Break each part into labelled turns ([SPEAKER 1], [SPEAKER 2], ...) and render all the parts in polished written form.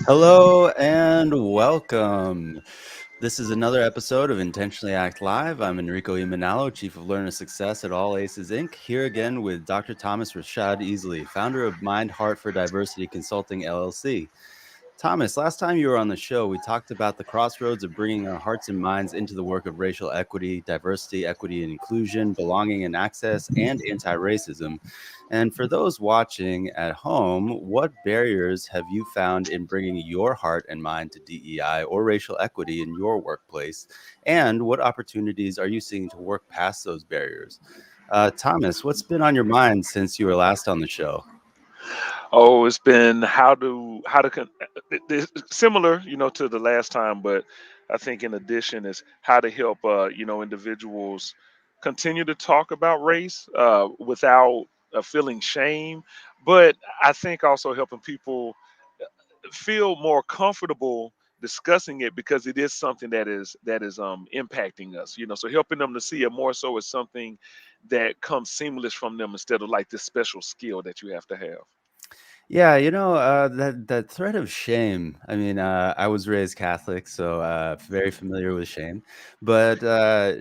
[SPEAKER 1] Hello and welcome. This is another episode of Intentionally Act Live. I'm Enrico Imanalo, Chief of Learner Success at All Aces Inc., here again with Dr. Thomas Rashad Easley, founder of Mind Heart for Diversity Consulting, LLC. Thomas, last time you were on the show, we talked about the crossroads of bringing our hearts and minds into the work of racial equity, diversity, equity and inclusion, belonging and access, and anti-racism. And for those watching at home, what barriers have you found in bringing your heart and mind to DEI or racial equity in your workplace? And what opportunities are you seeing to work past those barriers? Thomas, what's been on your mind since you were last on the show?
[SPEAKER 2] Oh, it's been similar, to the last time, but I think in addition is how to help individuals continue to talk about race without feeling shame, but I think also helping people feel more comfortable discussing it because it is something that is impacting us, so helping them to see it more so as something that comes seamless from them instead of like this special skill that you have to have.
[SPEAKER 1] Yeah, that thread of shame. I mean, I was raised Catholic, so very familiar with shame. But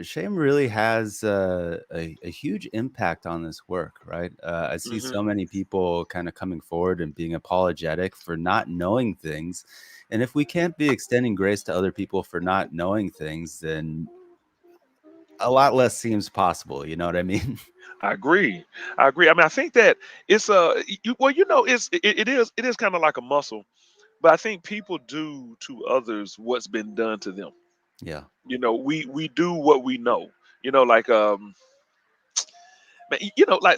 [SPEAKER 1] shame really has a huge impact on this work, right? I see
[SPEAKER 2] Hmm.
[SPEAKER 1] so many people kind of coming forward and being apologetic for not knowing things. And if we can't be extending grace to other people for not knowing things, then a lot less seems possible. You know what I mean?
[SPEAKER 2] I agree. I agree. I mean, I think that it's well, it is kind of like a muscle, but I think people do to others what's been done to them.
[SPEAKER 1] Yeah.
[SPEAKER 2] We do what we know. Like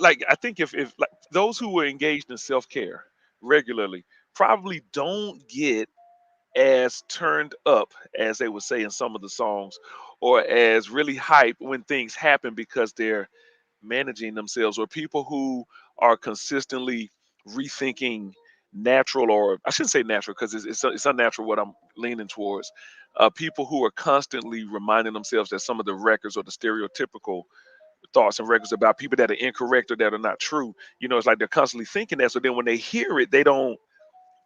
[SPEAKER 2] like I think if like those who were engaged in self care regularly probably don't get as turned up as they would say in some of the songs, or as really hype when things happen because they're managing themselves, or people who are consistently rethinking natural, or I shouldn't say natural because it's unnatural what I'm leaning towards. People who are constantly reminding themselves that some of the records or the stereotypical thoughts and records about people that are incorrect or that are not true, it's like they're constantly thinking that. So then when they hear it, they don't,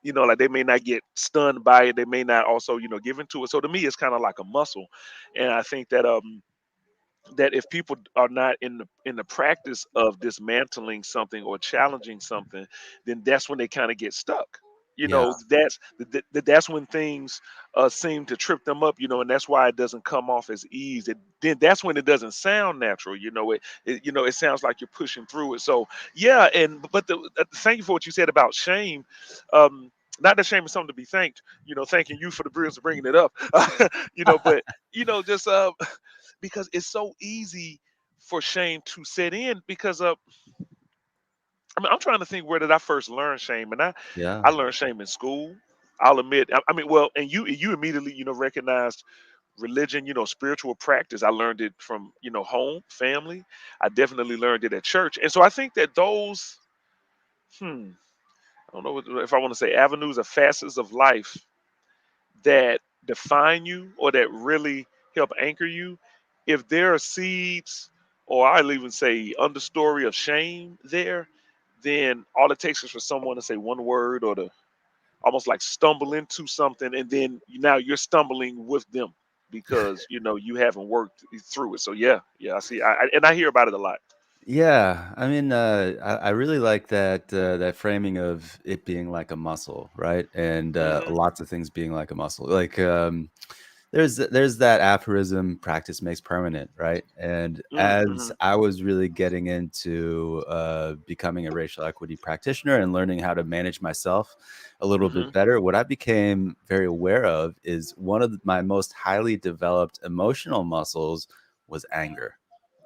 [SPEAKER 2] like they may not get stunned by it. They may not also, give into it. So to me, it's kind of like a muscle. And I think that if people are not in the practice of dismantling something or challenging something, then that's when they kind of get stuck.
[SPEAKER 1] Yeah.
[SPEAKER 2] That's when things seem to trip them up. And that's why it doesn't come off as ease. Then that's when it doesn't sound natural. It sounds like you're pushing through it. So yeah, and but thank you for what you said about shame. Um, not that shame is something to be thanked. Thanking you for the brilliance of bringing it up. But just because it's so easy for shame to set in because I mean, I'm trying to think, where did I first learn shame? And I
[SPEAKER 1] Yeah.
[SPEAKER 2] learned shame in school. I'll admit. I mean, well, and you immediately recognized religion, spiritual practice. I learned it from home, family. I definitely learned it at church, and so I think that those, hmm, I don't know if I want to say avenues or facets of life that define you or that really help anchor you, if there are seeds, or I'll even say understory of shame there, then all it takes is for someone to say one word, or to almost like stumble into something, and then now you're stumbling with them because you haven't worked through it. So yeah, yeah, I see. And I hear about it a lot.
[SPEAKER 1] Yeah, I mean, I really like that framing of it being like a muscle, right? And
[SPEAKER 2] Hmm.
[SPEAKER 1] lots of things being like a muscle. Like there's that aphorism, practice makes permanent, right? And as
[SPEAKER 2] Mm-hmm.
[SPEAKER 1] I was really getting into becoming a racial equity practitioner and learning how to manage myself a little
[SPEAKER 2] Hmm.
[SPEAKER 1] bit better, what I became very aware of is one of my most highly developed emotional muscles was anger,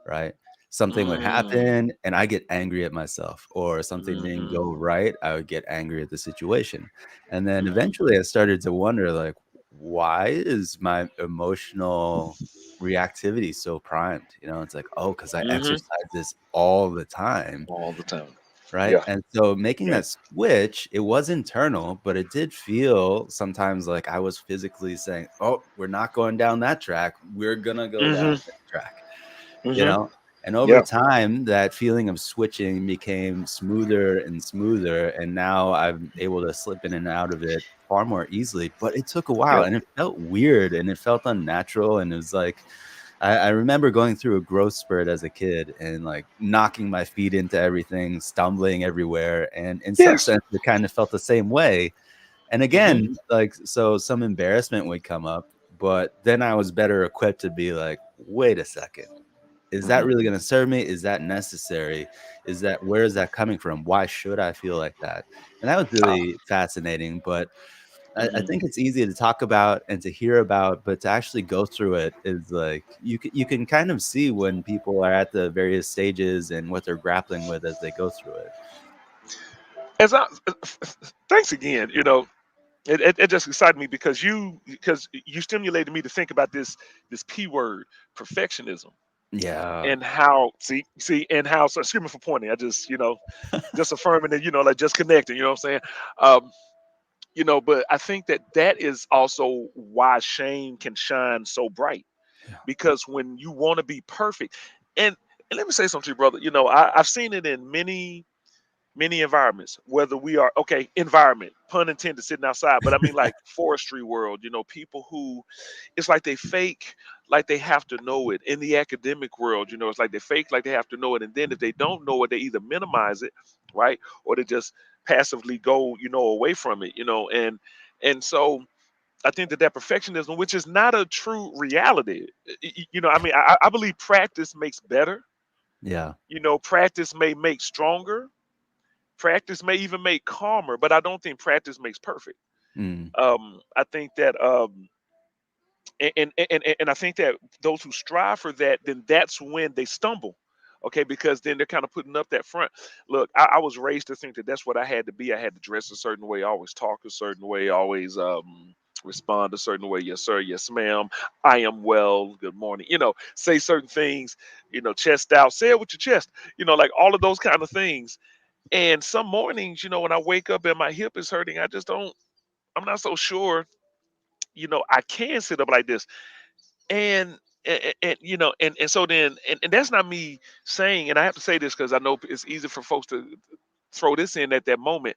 [SPEAKER 1] right? Something would
[SPEAKER 2] Mm-hmm.
[SPEAKER 1] happen and I get angry at myself, or something didn't
[SPEAKER 2] Mm-hmm.
[SPEAKER 1] go right, I would get angry at the situation. And then eventually I started to wonder, like, why is my emotional reactivity so primed? It's like, oh, because I
[SPEAKER 2] Hmm.
[SPEAKER 1] exercise this all the time,
[SPEAKER 2] All the time.
[SPEAKER 1] right?
[SPEAKER 2] Yeah.
[SPEAKER 1] And so making
[SPEAKER 2] Yeah.
[SPEAKER 1] that switch, it was internal, but it did feel sometimes like I was physically saying, oh, we're not going down that track. We're gonna go down
[SPEAKER 2] Hmm.
[SPEAKER 1] this track, you
[SPEAKER 2] Hmm.
[SPEAKER 1] know? And over
[SPEAKER 2] Yeah.
[SPEAKER 1] time, that feeling of switching became smoother and smoother. And now I'm able to slip in and out of it far more easily. But it took a while
[SPEAKER 2] Yeah.
[SPEAKER 1] and it felt weird and it felt unnatural. And it was like, I remember going through a growth spurt as a kid and like knocking my feet into everything, stumbling everywhere. And in some
[SPEAKER 2] Yes.
[SPEAKER 1] sense, it kind of felt the same way. And
[SPEAKER 2] Hmm.
[SPEAKER 1] again, like, so some embarrassment would come up, but then I was better equipped to be like, wait a second, is that
[SPEAKER 2] Hmm.
[SPEAKER 1] really going to serve me? Is that necessary? Is that, where is that coming from? Why should I feel like that? And that was
[SPEAKER 2] Ah.
[SPEAKER 1] really fascinating. But I
[SPEAKER 2] Hmm.
[SPEAKER 1] think it's easy to talk about and to hear about, but to actually go through it is like you can kind of see when people are at the various stages and what they're grappling with as they go through it.
[SPEAKER 2] As I, thanks again. It just excited me because you stimulated me to think about this p word, perfectionism,
[SPEAKER 1] Yeah.
[SPEAKER 2] and how and how. So excuse me for pointing. I just just affirming that like just connecting. You know what I'm saying? Um, but I think that that is also why shame can shine so bright,
[SPEAKER 1] Yeah.
[SPEAKER 2] because when you want to be perfect, and and let me say something to you, brother. I've seen it in many environments, whether we are okay environment, pun intended, sitting outside, but I mean like forestry world. People who it's like they fake like they have to know it. In the academic world, it's like they fake like they have to know it, and then if they don't know it, they either minimize it, right, or they just passively go away from it. And so I think that perfectionism, which is not a true reality, I mean, I believe practice makes better.
[SPEAKER 1] Yeah.
[SPEAKER 2] Practice may make stronger. Practice may even make calmer, but I don't think practice makes perfect.
[SPEAKER 1] Mm.
[SPEAKER 2] I think that and I think that those who strive for that, then that's when they stumble. Okay, because then they're kind of putting up that front. Look, I was raised to think that that's what I had to be. I had to dress a certain way, always talk a certain way, always respond a certain way. Yes, sir. Yes, ma'am. I am well. Good morning. Say certain things. Chest out. Say it with your chest. Like all of those kind of things. And some mornings, when I wake up and my hip is hurting, I just don't. I'm not so sure. I can sit up like this and and so then and that's not me saying, and I have to say this because I know it's easy for folks to throw this in at that moment.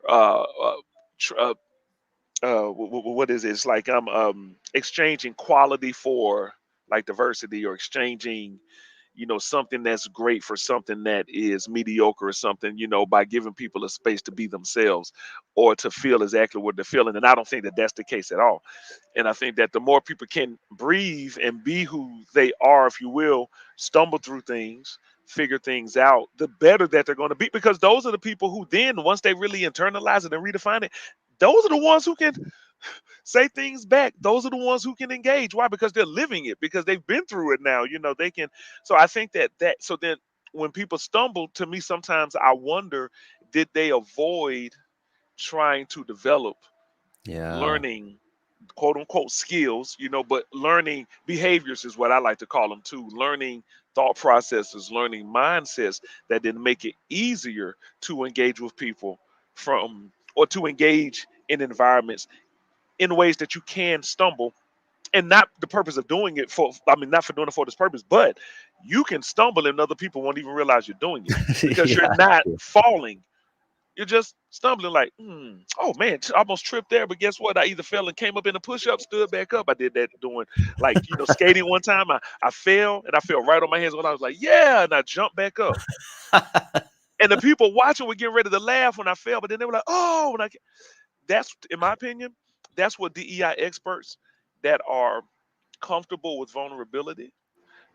[SPEAKER 2] uh uh, tr- uh, what is it? It's like I'm exchanging quality for like diversity, or exchanging something that's great for something that is mediocre, or something, by giving people a space to be themselves or to feel exactly what they're feeling. And I don't think that that's the case at all. And I think that the more people can breathe and be who they are, if you will, stumble through things, figure things out, the better that they're going to be. Because those are the people who then, once they really internalize it and redefine it, those are the ones who can say things back. Those are the ones who can engage. Why? Because they're living it, because they've been through it now. They can. So I think so then when people stumble, to me, sometimes I wonder, did they avoid trying to develop
[SPEAKER 1] Yeah.
[SPEAKER 2] learning quote unquote skills, but learning behaviors is what I like to call them too. Learning thought processes, learning mindsets that then make it easier to engage with people from or to engage in environments in ways that you can stumble, and not the purpose of doing it for, I mean, not for doing it for this purpose, but you can stumble and other people won't even realize you're doing it because you're
[SPEAKER 1] Yeah.
[SPEAKER 2] not falling. You're just stumbling like, oh man, almost tripped there. But guess what? I either fell and came up in a push up, stood back up. I did that doing like, skating one time. I fell and I fell right on my hands when I was like, yeah. And I jumped back up. And the people watching were getting ready to laugh when I fell. But then they were like, oh, that's, in my opinion, that's what DEI experts that are comfortable with vulnerability,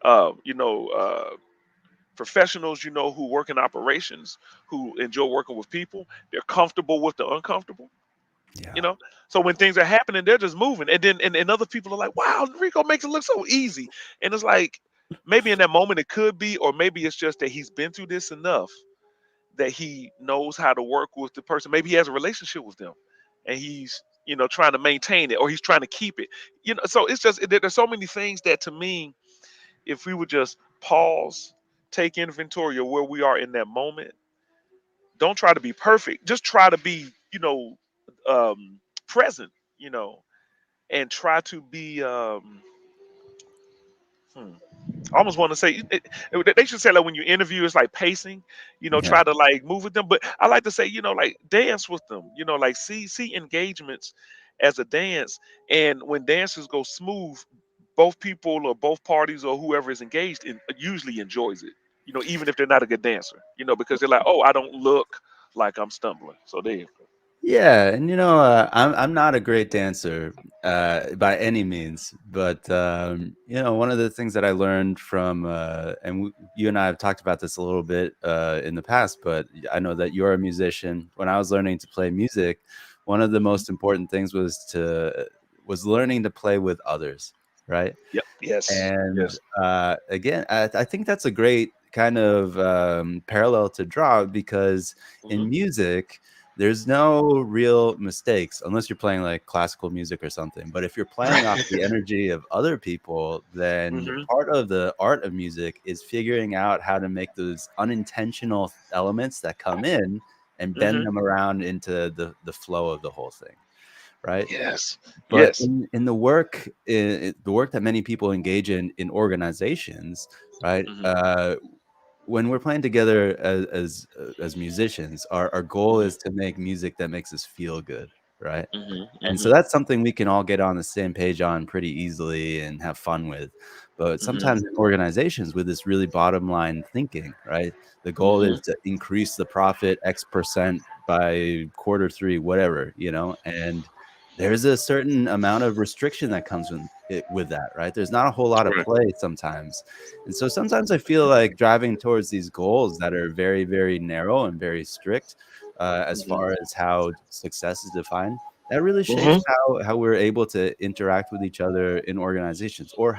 [SPEAKER 2] uh, you know, uh, professionals, who work in operations, who enjoy working with people, they're comfortable with the uncomfortable, you
[SPEAKER 1] Yeah.
[SPEAKER 2] know. So when things are happening, they're just moving, and then and other people are like, "Wow, Rico makes it look so easy," and it's like maybe in that moment it could be, or maybe it's just that he's been through this enough that he knows how to work with the person. Maybe he has a relationship with them, and he's trying to maintain it, or he's trying to keep it. So it's just there's so many things that to me, if we would just pause, take inventory of where we are in that moment, don't try to be perfect. Just try to be, um, present, and try to be, hmm, I almost want to say they should say like when you interview, it's like pacing.
[SPEAKER 1] Yeah.
[SPEAKER 2] Try to like move with them. But I like to say, like dance with them. Like see engagements as a dance, and when dances go smooth, both people or both parties or whoever is engaged usually enjoys it. Even if they're not a good dancer. Because they're like, oh, I don't look like I'm stumbling. So there you go.
[SPEAKER 1] Yeah, and I'm not a great dancer by any means, but one of the things that I learned from you and I have talked about this a little bit in the past, but I know that you're a musician. When I was learning to play music, one of the
[SPEAKER 2] Mhm.
[SPEAKER 1] most important things was learning to play with others, right?
[SPEAKER 2] Yep. Yes.
[SPEAKER 1] And,
[SPEAKER 2] Yes.
[SPEAKER 1] again, I think that's a great kind of, parallel to draw because
[SPEAKER 2] Hmm.
[SPEAKER 1] in music, there's no real mistakes unless you're playing, like, classical music or something, but if you're playing off the energy of other people, then
[SPEAKER 2] Hmm.
[SPEAKER 1] part of the art of music is figuring out how to make those unintentional elements that come in and bend
[SPEAKER 2] Hmm.
[SPEAKER 1] them around into the flow of the whole thing, right?
[SPEAKER 2] Yes.
[SPEAKER 1] But
[SPEAKER 2] Yes.
[SPEAKER 1] in the work that many people engage in organizations, right?
[SPEAKER 2] Hmm.
[SPEAKER 1] When we're playing together as musicians, our goal
[SPEAKER 2] Hmm.
[SPEAKER 1] is to make music that makes us feel good, right?
[SPEAKER 2] Hmm.
[SPEAKER 1] And so
[SPEAKER 2] Hmm.
[SPEAKER 1] that's something we can all get on the same page on pretty easily and have fun with. But
[SPEAKER 2] Hmm.
[SPEAKER 1] sometimes in organizations with this really bottom line thinking, right? The goal
[SPEAKER 2] Hmm.
[SPEAKER 1] is to increase the profit X percent by quarter three, whatever, and there's a certain amount of restriction that comes with that, right? There's not a whole lot of
[SPEAKER 2] Right.
[SPEAKER 1] play sometimes. And so sometimes I feel like driving towards these goals that are very, very narrow and very strict, as
[SPEAKER 2] Hmm.
[SPEAKER 1] far as how success is defined, that really shapes
[SPEAKER 2] Hmm.
[SPEAKER 1] how we're able to interact with each other in organizations, or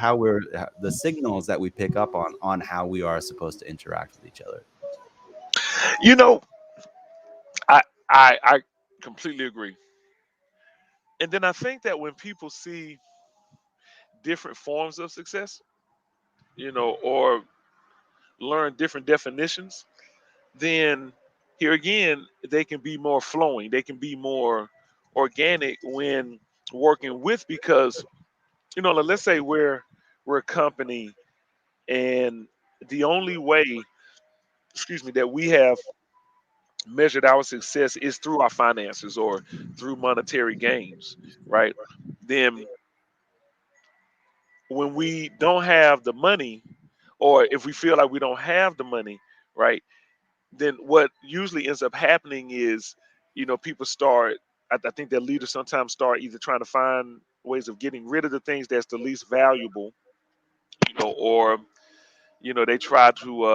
[SPEAKER 1] the signals that we pick up on how we are supposed to interact with each other.
[SPEAKER 2] You know, I completely agree. And then I think that when people see different forms of success, or learn different definitions, then here again, they can be more flowing. They can be more organic when working with because, like, let's say we're a company and the only way, excuse me, that we have measured our success is through our finances or through monetary gains, right? Then when we don't have the money, or if we feel like we don't have the money, right? Then what usually ends up happening is, people start. I think that leaders sometimes start either trying to find ways of getting rid of the things that's the least valuable, or they try to.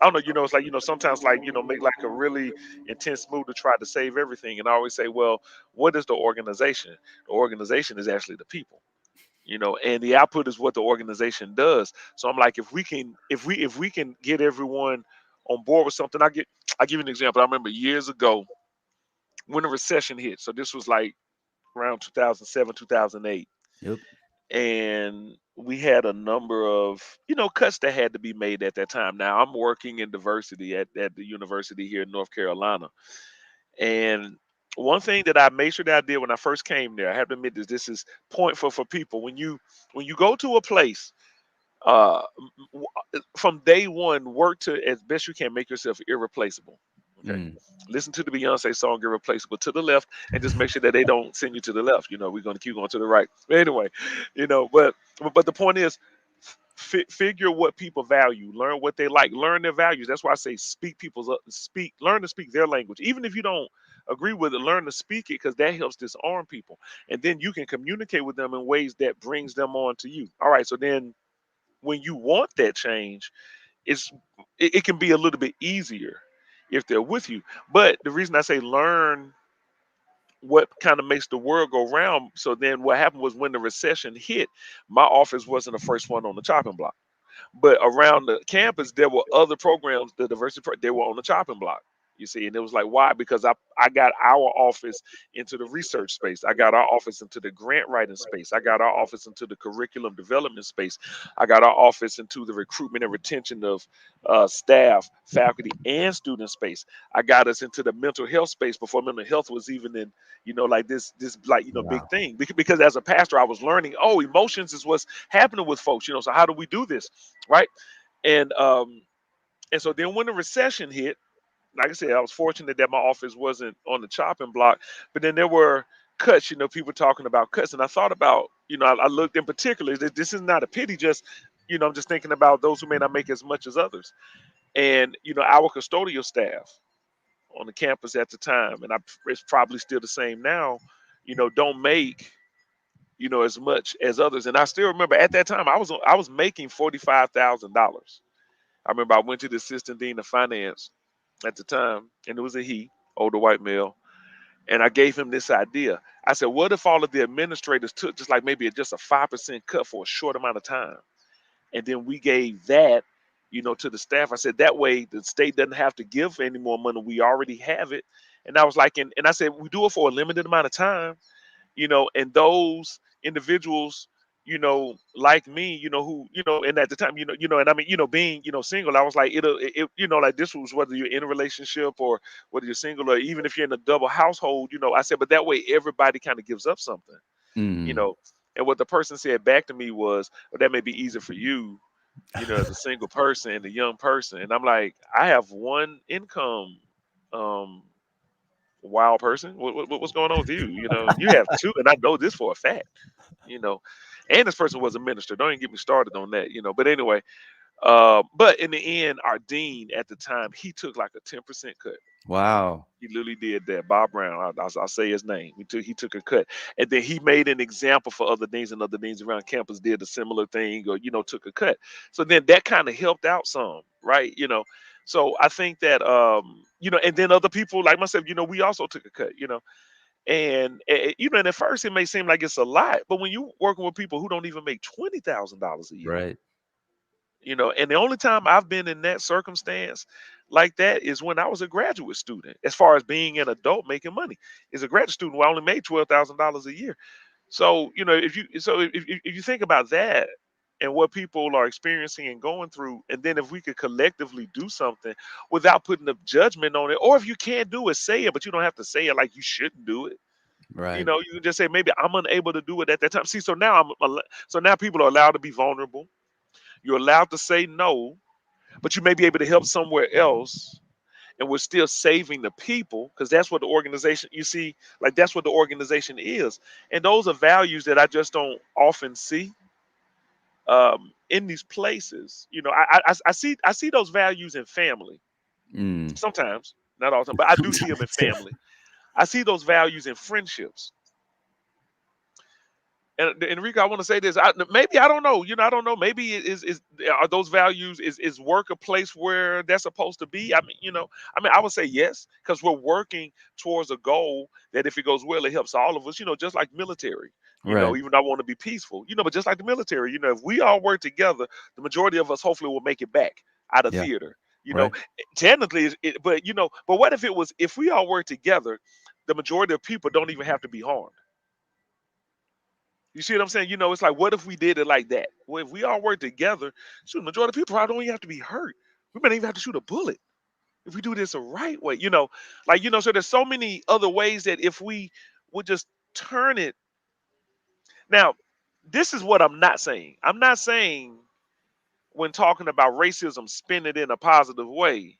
[SPEAKER 2] I don't know. It's like sometimes like make like a really intense move to try to save everything. And I always say, well, what is the organization? The organization is actually the people. And the output is what the organization does. So I'm like, if we can get everyone on board with something. I give you an example. I remember years ago when the recession hit. So this was like around 2007, 2008,
[SPEAKER 1] Yep.
[SPEAKER 2] and we had a number of cuts that had to be made at that time. Now I'm working in diversity at the university here in North Carolina, and one thing that I made sure that I did when I first came there, I have to admit this is point for people. When you go to a place, from day one, work to as best you can make yourself irreplaceable. Okay.
[SPEAKER 1] Mm.
[SPEAKER 2] Listen to the Beyonce song "Irreplaceable" to the left, and just make sure that they don't send you to the left. We're going to keep going to the right. But anyway, but the point is, figure what people value, learn what they like, learn their values. That's why I say learn to speak their language, even if you don't agree with it. Learn to speak it because that helps disarm people, and then you can communicate with them in ways that brings them on to you. All right, so then when you want that change, it's it can be a little bit easier if they're with you. But the reason I say learn what kind of makes the world go round. So then what happened was when the recession hit, my office wasn't the first one on the chopping block. But around the campus, there were other programs, the they were on the chopping block. You see, and it was like, why? Because I got our office into the research space. I got our office into the grant writing space. I got our office into the curriculum development space. I got our office into the recruitment and retention of staff, faculty, and student space. I got us into the mental health space before mental health was even in, like this like big
[SPEAKER 1] Wow.
[SPEAKER 2] thing. Because as a pastor, I was learning, oh, emotions is what's happening with folks. So how do we do this, right? And so then when the recession hit, like I said, I was fortunate that my office wasn't on the chopping block, but then there were cuts, people talking about cuts. And I thought about, I looked in particular, this is not a pity, just, I'm just thinking about those who may not make as much as others. And, our custodial staff on the campus at the time, and it's probably still the same now, don't make, as much as others. And I still remember at that time, I was making $45,000. I remember I went to the assistant dean of finance at the time, and it was a he, older white male, and I gave him this idea. I said, "What if all of the administrators took just like maybe just a 5% cut for a short amount of time, and then we gave that, to the staff?" I said that way the state doesn't have to give any more money. We already have it. And I was like, and I said we do it for a limited amount of time, and those individuals, like me, who, and at the time, and I mean, being, single, I was like, like this was whether you're in a relationship or whether you're single or even if you're in a double household, I said, but that way everybody kind of gives up something, you
[SPEAKER 1] Mm.
[SPEAKER 2] know. And what the person said back to me was, well, that may be easier for you, as a single person and a young person. And I'm like, I have one income, um, wild person. What's going on with you? You have two, and I know this for a fact. You know, and this person was a minister. Don't even get me started on that. But anyway, but in the end, our dean at the time, he took like a 10% cut.
[SPEAKER 1] Wow.
[SPEAKER 2] He literally did that. Bob Brown, I'll say his name. He took a cut, and then he made an example for other deans, and other deans around campus did a similar thing, or took a cut. So then that kind of helped out some, right? So I think that and then other people like myself, we also took a cut, and and at first it may seem like it's a lot, but when you working with people who don't even make $20,000 a year,
[SPEAKER 1] Right.
[SPEAKER 2] and the only time I've been in that circumstance like that is when I was a graduate student. As far as being an adult making money, as a graduate student, who I only made $12,000 a year. So if you think about that and what people are experiencing and going through, and then if we could collectively do something without putting a judgment on it, or if you can't do it, say it, but you don't have to say it like you shouldn't do it.
[SPEAKER 1] Right.
[SPEAKER 2] You can just say maybe I'm unable to do it at that time. See, so now people are allowed to be vulnerable. You're allowed to say no, but you may be able to help somewhere else, and we're still saving the people because that's what the organization, you see, like that's what the organization is. And those are values that I just don't often see in these places. I see those values in family
[SPEAKER 1] Mm.
[SPEAKER 2] sometimes, not all the time, but I do see them in
[SPEAKER 1] Sometimes, yeah.
[SPEAKER 2] family. I see those values in friendships. And Enrico, I want to say this. Maybe I don't know. I don't know. Maybe it is are those values, is work a place where that's supposed to be? I mean, I would say yes, because we're working towards a goal that if it goes well, it helps all of us. Just like military.
[SPEAKER 1] Right.
[SPEAKER 2] Even though I want to be peaceful. But just like the military. If we all work together, the majority of us hopefully will make it back out of
[SPEAKER 1] Yeah.
[SPEAKER 2] theater.
[SPEAKER 1] Right.
[SPEAKER 2] Technically, but what if we all work together, the majority of people don't even have to be harmed. You see what I'm saying? It's like, what if we did it like that? Well, if we all work together, shoot, the majority of people probably don't even have to be hurt. We might even have to shoot a bullet if we do this the right way. So there's so many other ways that if we would just turn it. Now, this is what I'm not saying. I'm not saying when talking about racism, spin it in a positive way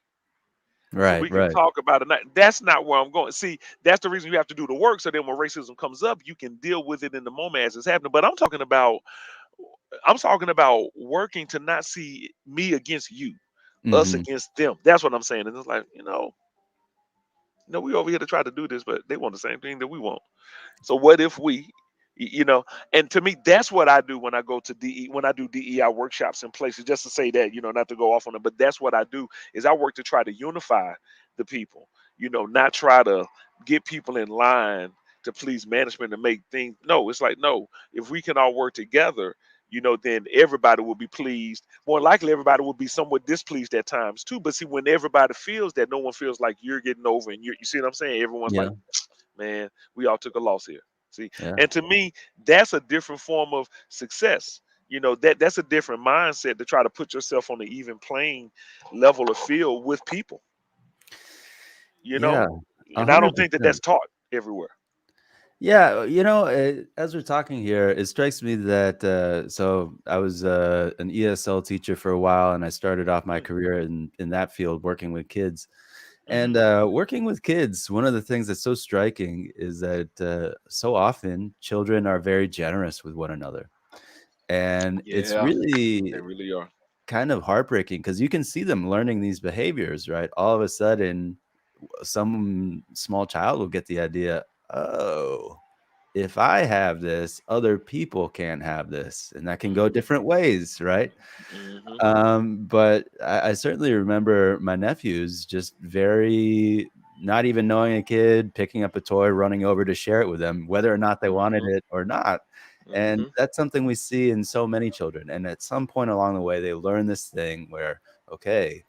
[SPEAKER 2] so
[SPEAKER 1] Right.
[SPEAKER 2] we can
[SPEAKER 1] Right.
[SPEAKER 2] talk about it. That's not where I'm going. See, that's the reason you have to do the work. So then when racism comes up, you can deal with it in the moment as it's happening. But I'm talking about working to not see me against you, us
[SPEAKER 1] Mhm.
[SPEAKER 2] against them. That's what I'm saying. And it's like, we over here to try to do this, but they want the same thing that we want. So what if we, and to me, that's what I do when I go to DE, when I do DEI workshops in places, just to say that, not to go off on it, but that's what I do is I work to try to unify the people, not try to get people in line to please management and make things. No, it's like, no, if we can all work together, then everybody will be pleased. More likely, everybody will be somewhat displeased at times too. But see, when everybody feels that, no one feels like you're getting over, and you see what I'm saying? Everyone's like,
[SPEAKER 1] Yeah.
[SPEAKER 2] man, we all took a loss here. See,
[SPEAKER 1] Yeah.
[SPEAKER 2] and to me, that's a different form of success. That's a different mindset to try to put yourself on the even playing level of field with people. You
[SPEAKER 1] Yeah.
[SPEAKER 2] know,
[SPEAKER 1] A
[SPEAKER 2] and I
[SPEAKER 1] hundred
[SPEAKER 2] don't think that that's
[SPEAKER 1] percent.
[SPEAKER 2] taught everywhere.
[SPEAKER 1] Yeah, as we're talking here, it strikes me that so I was an ESL teacher for a while, and I started off my
[SPEAKER 2] Mm,
[SPEAKER 1] career in that field working with kids. And
[SPEAKER 2] mhm.
[SPEAKER 1] working with kids, one of the things that's so striking is that so often children are very generous with one another, and it's
[SPEAKER 2] Yeah,
[SPEAKER 1] really
[SPEAKER 2] they really are.
[SPEAKER 1] kind of heartbreaking because you can see them learning these behaviors, right? All of a sudden, some small child will get the idea, oh, if I have this, other people can't have this, and that can go
[SPEAKER 2] Mhm,
[SPEAKER 1] different ways, right?
[SPEAKER 2] mhm,
[SPEAKER 1] But I certainly remember my nephews just very not even knowing a kid, picking up a toy, running over to share it with them, whether or not they wanted
[SPEAKER 2] mhm,
[SPEAKER 1] it or not. And
[SPEAKER 2] mhm,
[SPEAKER 1] that's something we see in so many children. And at some point along the way, they learn this thing where, okay,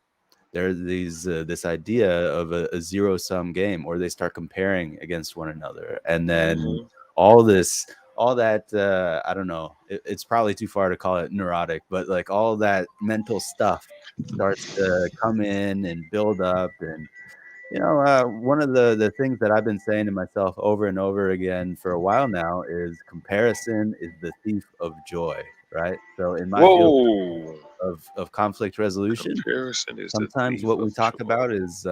[SPEAKER 1] there's this idea of a zero sum game, or they start comparing against one another, and then
[SPEAKER 2] mhm.
[SPEAKER 1] all this, all that I don't know, it's probably too far to call it neurotic, but like all that mental stuff starts to come in and build up. And one of the things that I've been saying to myself over and over again for a while now is comparison is the thief of joy, right? So in my field
[SPEAKER 2] Whoa!
[SPEAKER 1] of conflict resolution,
[SPEAKER 2] Comparison is the
[SPEAKER 1] sometimes
[SPEAKER 2] thief
[SPEAKER 1] what
[SPEAKER 2] of
[SPEAKER 1] we talk
[SPEAKER 2] joy.
[SPEAKER 1] about is,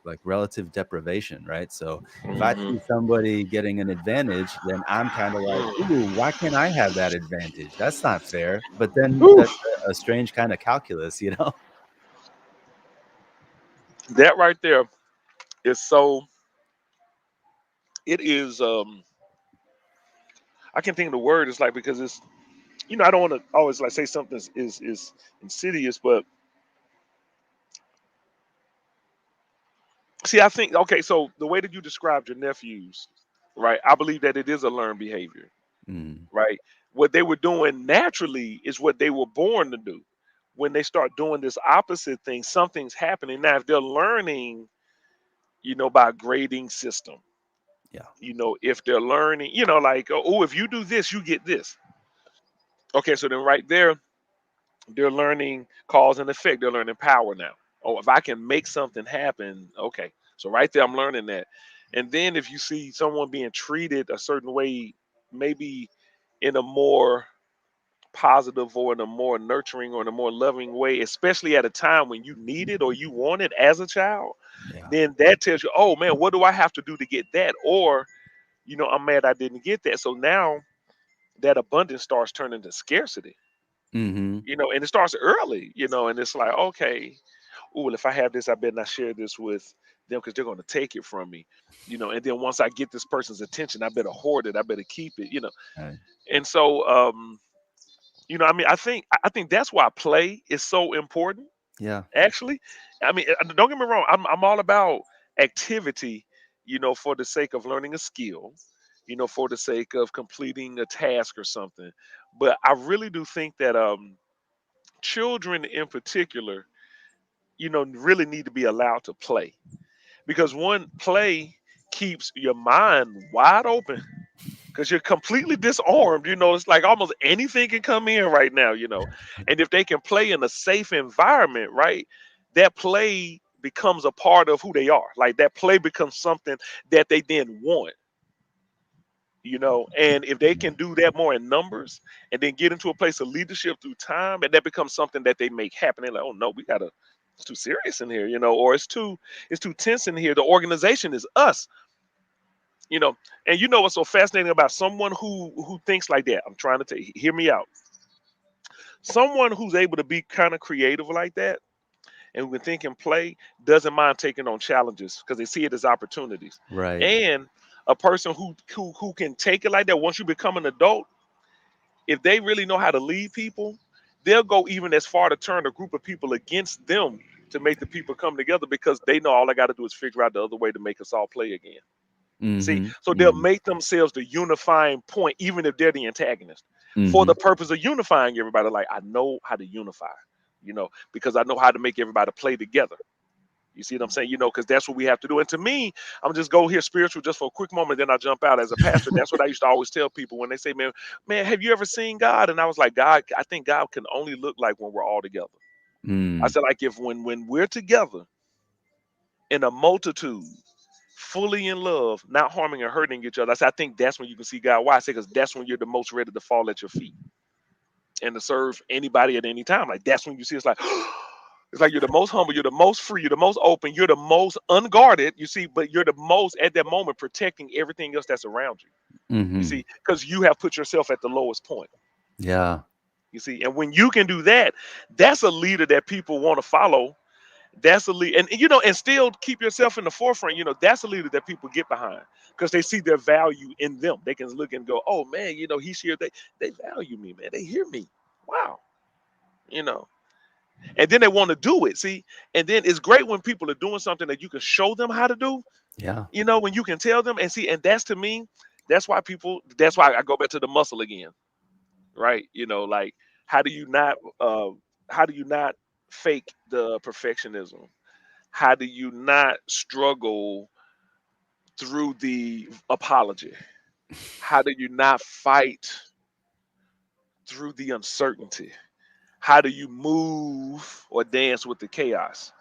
[SPEAKER 1] like, relative deprivation, right? So, if I
[SPEAKER 2] Mhm.
[SPEAKER 1] see somebody getting an advantage, then I'm kinda like, "Ooh, why can't I have that advantage? That's not fair." But then
[SPEAKER 2] Whew.
[SPEAKER 1] that's a strange kinda calculus, you know?
[SPEAKER 2] That right there is so. It is. I can't think of the word. It's like because it's. I don't want to always like say something is insidious, but see, I think okay. So the way that you described your nephews, right? I believe that it is a learned behavior,
[SPEAKER 1] Mm,
[SPEAKER 2] right? What they were doing naturally is what they were born to do. When they start doing this opposite thing, something's happening. Now, if they're learning, by a grading system,
[SPEAKER 1] yeah.
[SPEAKER 2] if they're learning, like, oh, if you do this, you get this. Okay, so then right there, they're learning cause and effect. They're learning power now. Oh, if I can make something happen, okay. So right there, I'm learning that. And then if you see someone being treated a certain way, maybe in a more positive or in a more nurturing or in a more loving way, especially at a time when you need it or you want it as a child,
[SPEAKER 1] Yeah.
[SPEAKER 2] then that tells you, oh man, what do I have to do to get that? Or, I'm mad I didn't get that. So now that abundance starts turning to scarcity,
[SPEAKER 1] Mhm.
[SPEAKER 2] and it starts early, and it's like, okay, well, if I have this, I better not share this with them because they're going to take it from me, and then once I get this person's attention, I better hoard it, I better keep it.
[SPEAKER 1] Right.
[SPEAKER 2] And so, I mean, I think that's why play is so important.
[SPEAKER 1] Yeah.
[SPEAKER 2] Actually, I mean, don't get me wrong. I'm all about activity, for the sake of learning a skill, for the sake of completing a task or something. But I really do think that children in particular, really need to be allowed to play because one play keeps your mind wide open because you're completely disarmed. It's like almost anything can come in right now. And if they can play in a safe environment, right, that play becomes a part of who they are. Like that play becomes something that they then want. And if they can do that more in numbers and then get into a place of leadership through time, and that becomes something that they make happen. They're like, oh no, we gotta, it's too serious in here, or it's too tense in here. The organization is us, you know. And what's so fascinating about someone who thinks like that? I'm trying to hear me out. Someone who's able to be kind of creative like that and who can think and play doesn't mind taking on challenges because they see it as opportunities.
[SPEAKER 1] Right.
[SPEAKER 2] And a person who can take it like that once you become an adult, if they really know how to lead people, they'll go even as far to turn a group of people against them to make the people come together because they know all I got to do is figure out the other way to make us all play again. See,
[SPEAKER 1] Mhm.
[SPEAKER 2] so they'll
[SPEAKER 1] Mhm.
[SPEAKER 2] make themselves the unifying point, even if they're the antagonist. for
[SPEAKER 1] Hmm.
[SPEAKER 2] the purpose of unifying everybody. Like, I know how to unify, because I know how to make everybody play together. You see what I'm saying? Because that's what we have to do. And to me, I'm just go here spiritual just for a quick moment, then I jump out as a pastor. That's what I used to always tell people when they say, man, have you ever seen God? And I was like, God, I think God can only look like when we're all together. I
[SPEAKER 1] Mm.
[SPEAKER 2] said, like, if when we're together in a multitude, fully in love, not harming or hurting each other. I said, I think that's when you can see God. Why? I say, because that's when you're the most ready to fall at your feet and to serve anybody at any time. Like, that's when you see it's like, it's like you're the most humble, you're the most free, you're the most open, you're the most unguarded, you see, but you're the most at that moment protecting everything else that's around you. You
[SPEAKER 1] Hmm.
[SPEAKER 2] see, because you have put yourself at the lowest point.
[SPEAKER 1] Yeah.
[SPEAKER 2] You see, and when you can do that, that's a leader that people want to follow. That's a lead, and still keep yourself in the forefront. That's a leader that people get behind because they see their value in them. They can look and go, "Oh man, he's here. They value me, man. They hear me. Wow, you know." And then they want to do it. See, and then it's great when people are doing something that you can show them how to do.
[SPEAKER 1] Yeah.
[SPEAKER 2] When you can tell them and see, and that's to me, that's why people. That's why I go back to the muscle again, right? Like how do you not, how do you not fake the perfectionism? How do you not struggle through the apology? How do you not fight through the uncertainty? How do you move or dance with the chaos?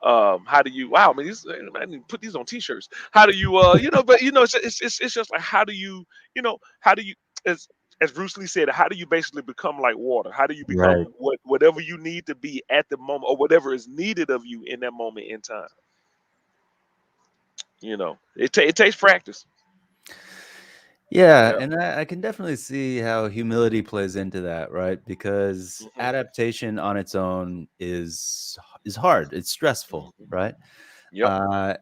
[SPEAKER 2] How do you? Wow, man, I need to put these on t-shirts. How do you? But it's just like how do you? As as Bruce Lee said, how do you basically become like water? How do you become
[SPEAKER 1] Right.
[SPEAKER 2] whatever you need to be at the moment, or whatever is needed of you in that moment in time? It takes practice.
[SPEAKER 1] Yeah,
[SPEAKER 2] Yeah.
[SPEAKER 1] and I can definitely see how humility plays into that, right? Because
[SPEAKER 2] Hmm.
[SPEAKER 1] adaptation on its own is hard. It's stressful,
[SPEAKER 2] Hmm.
[SPEAKER 1] right?
[SPEAKER 2] Yep.
[SPEAKER 1] Uh,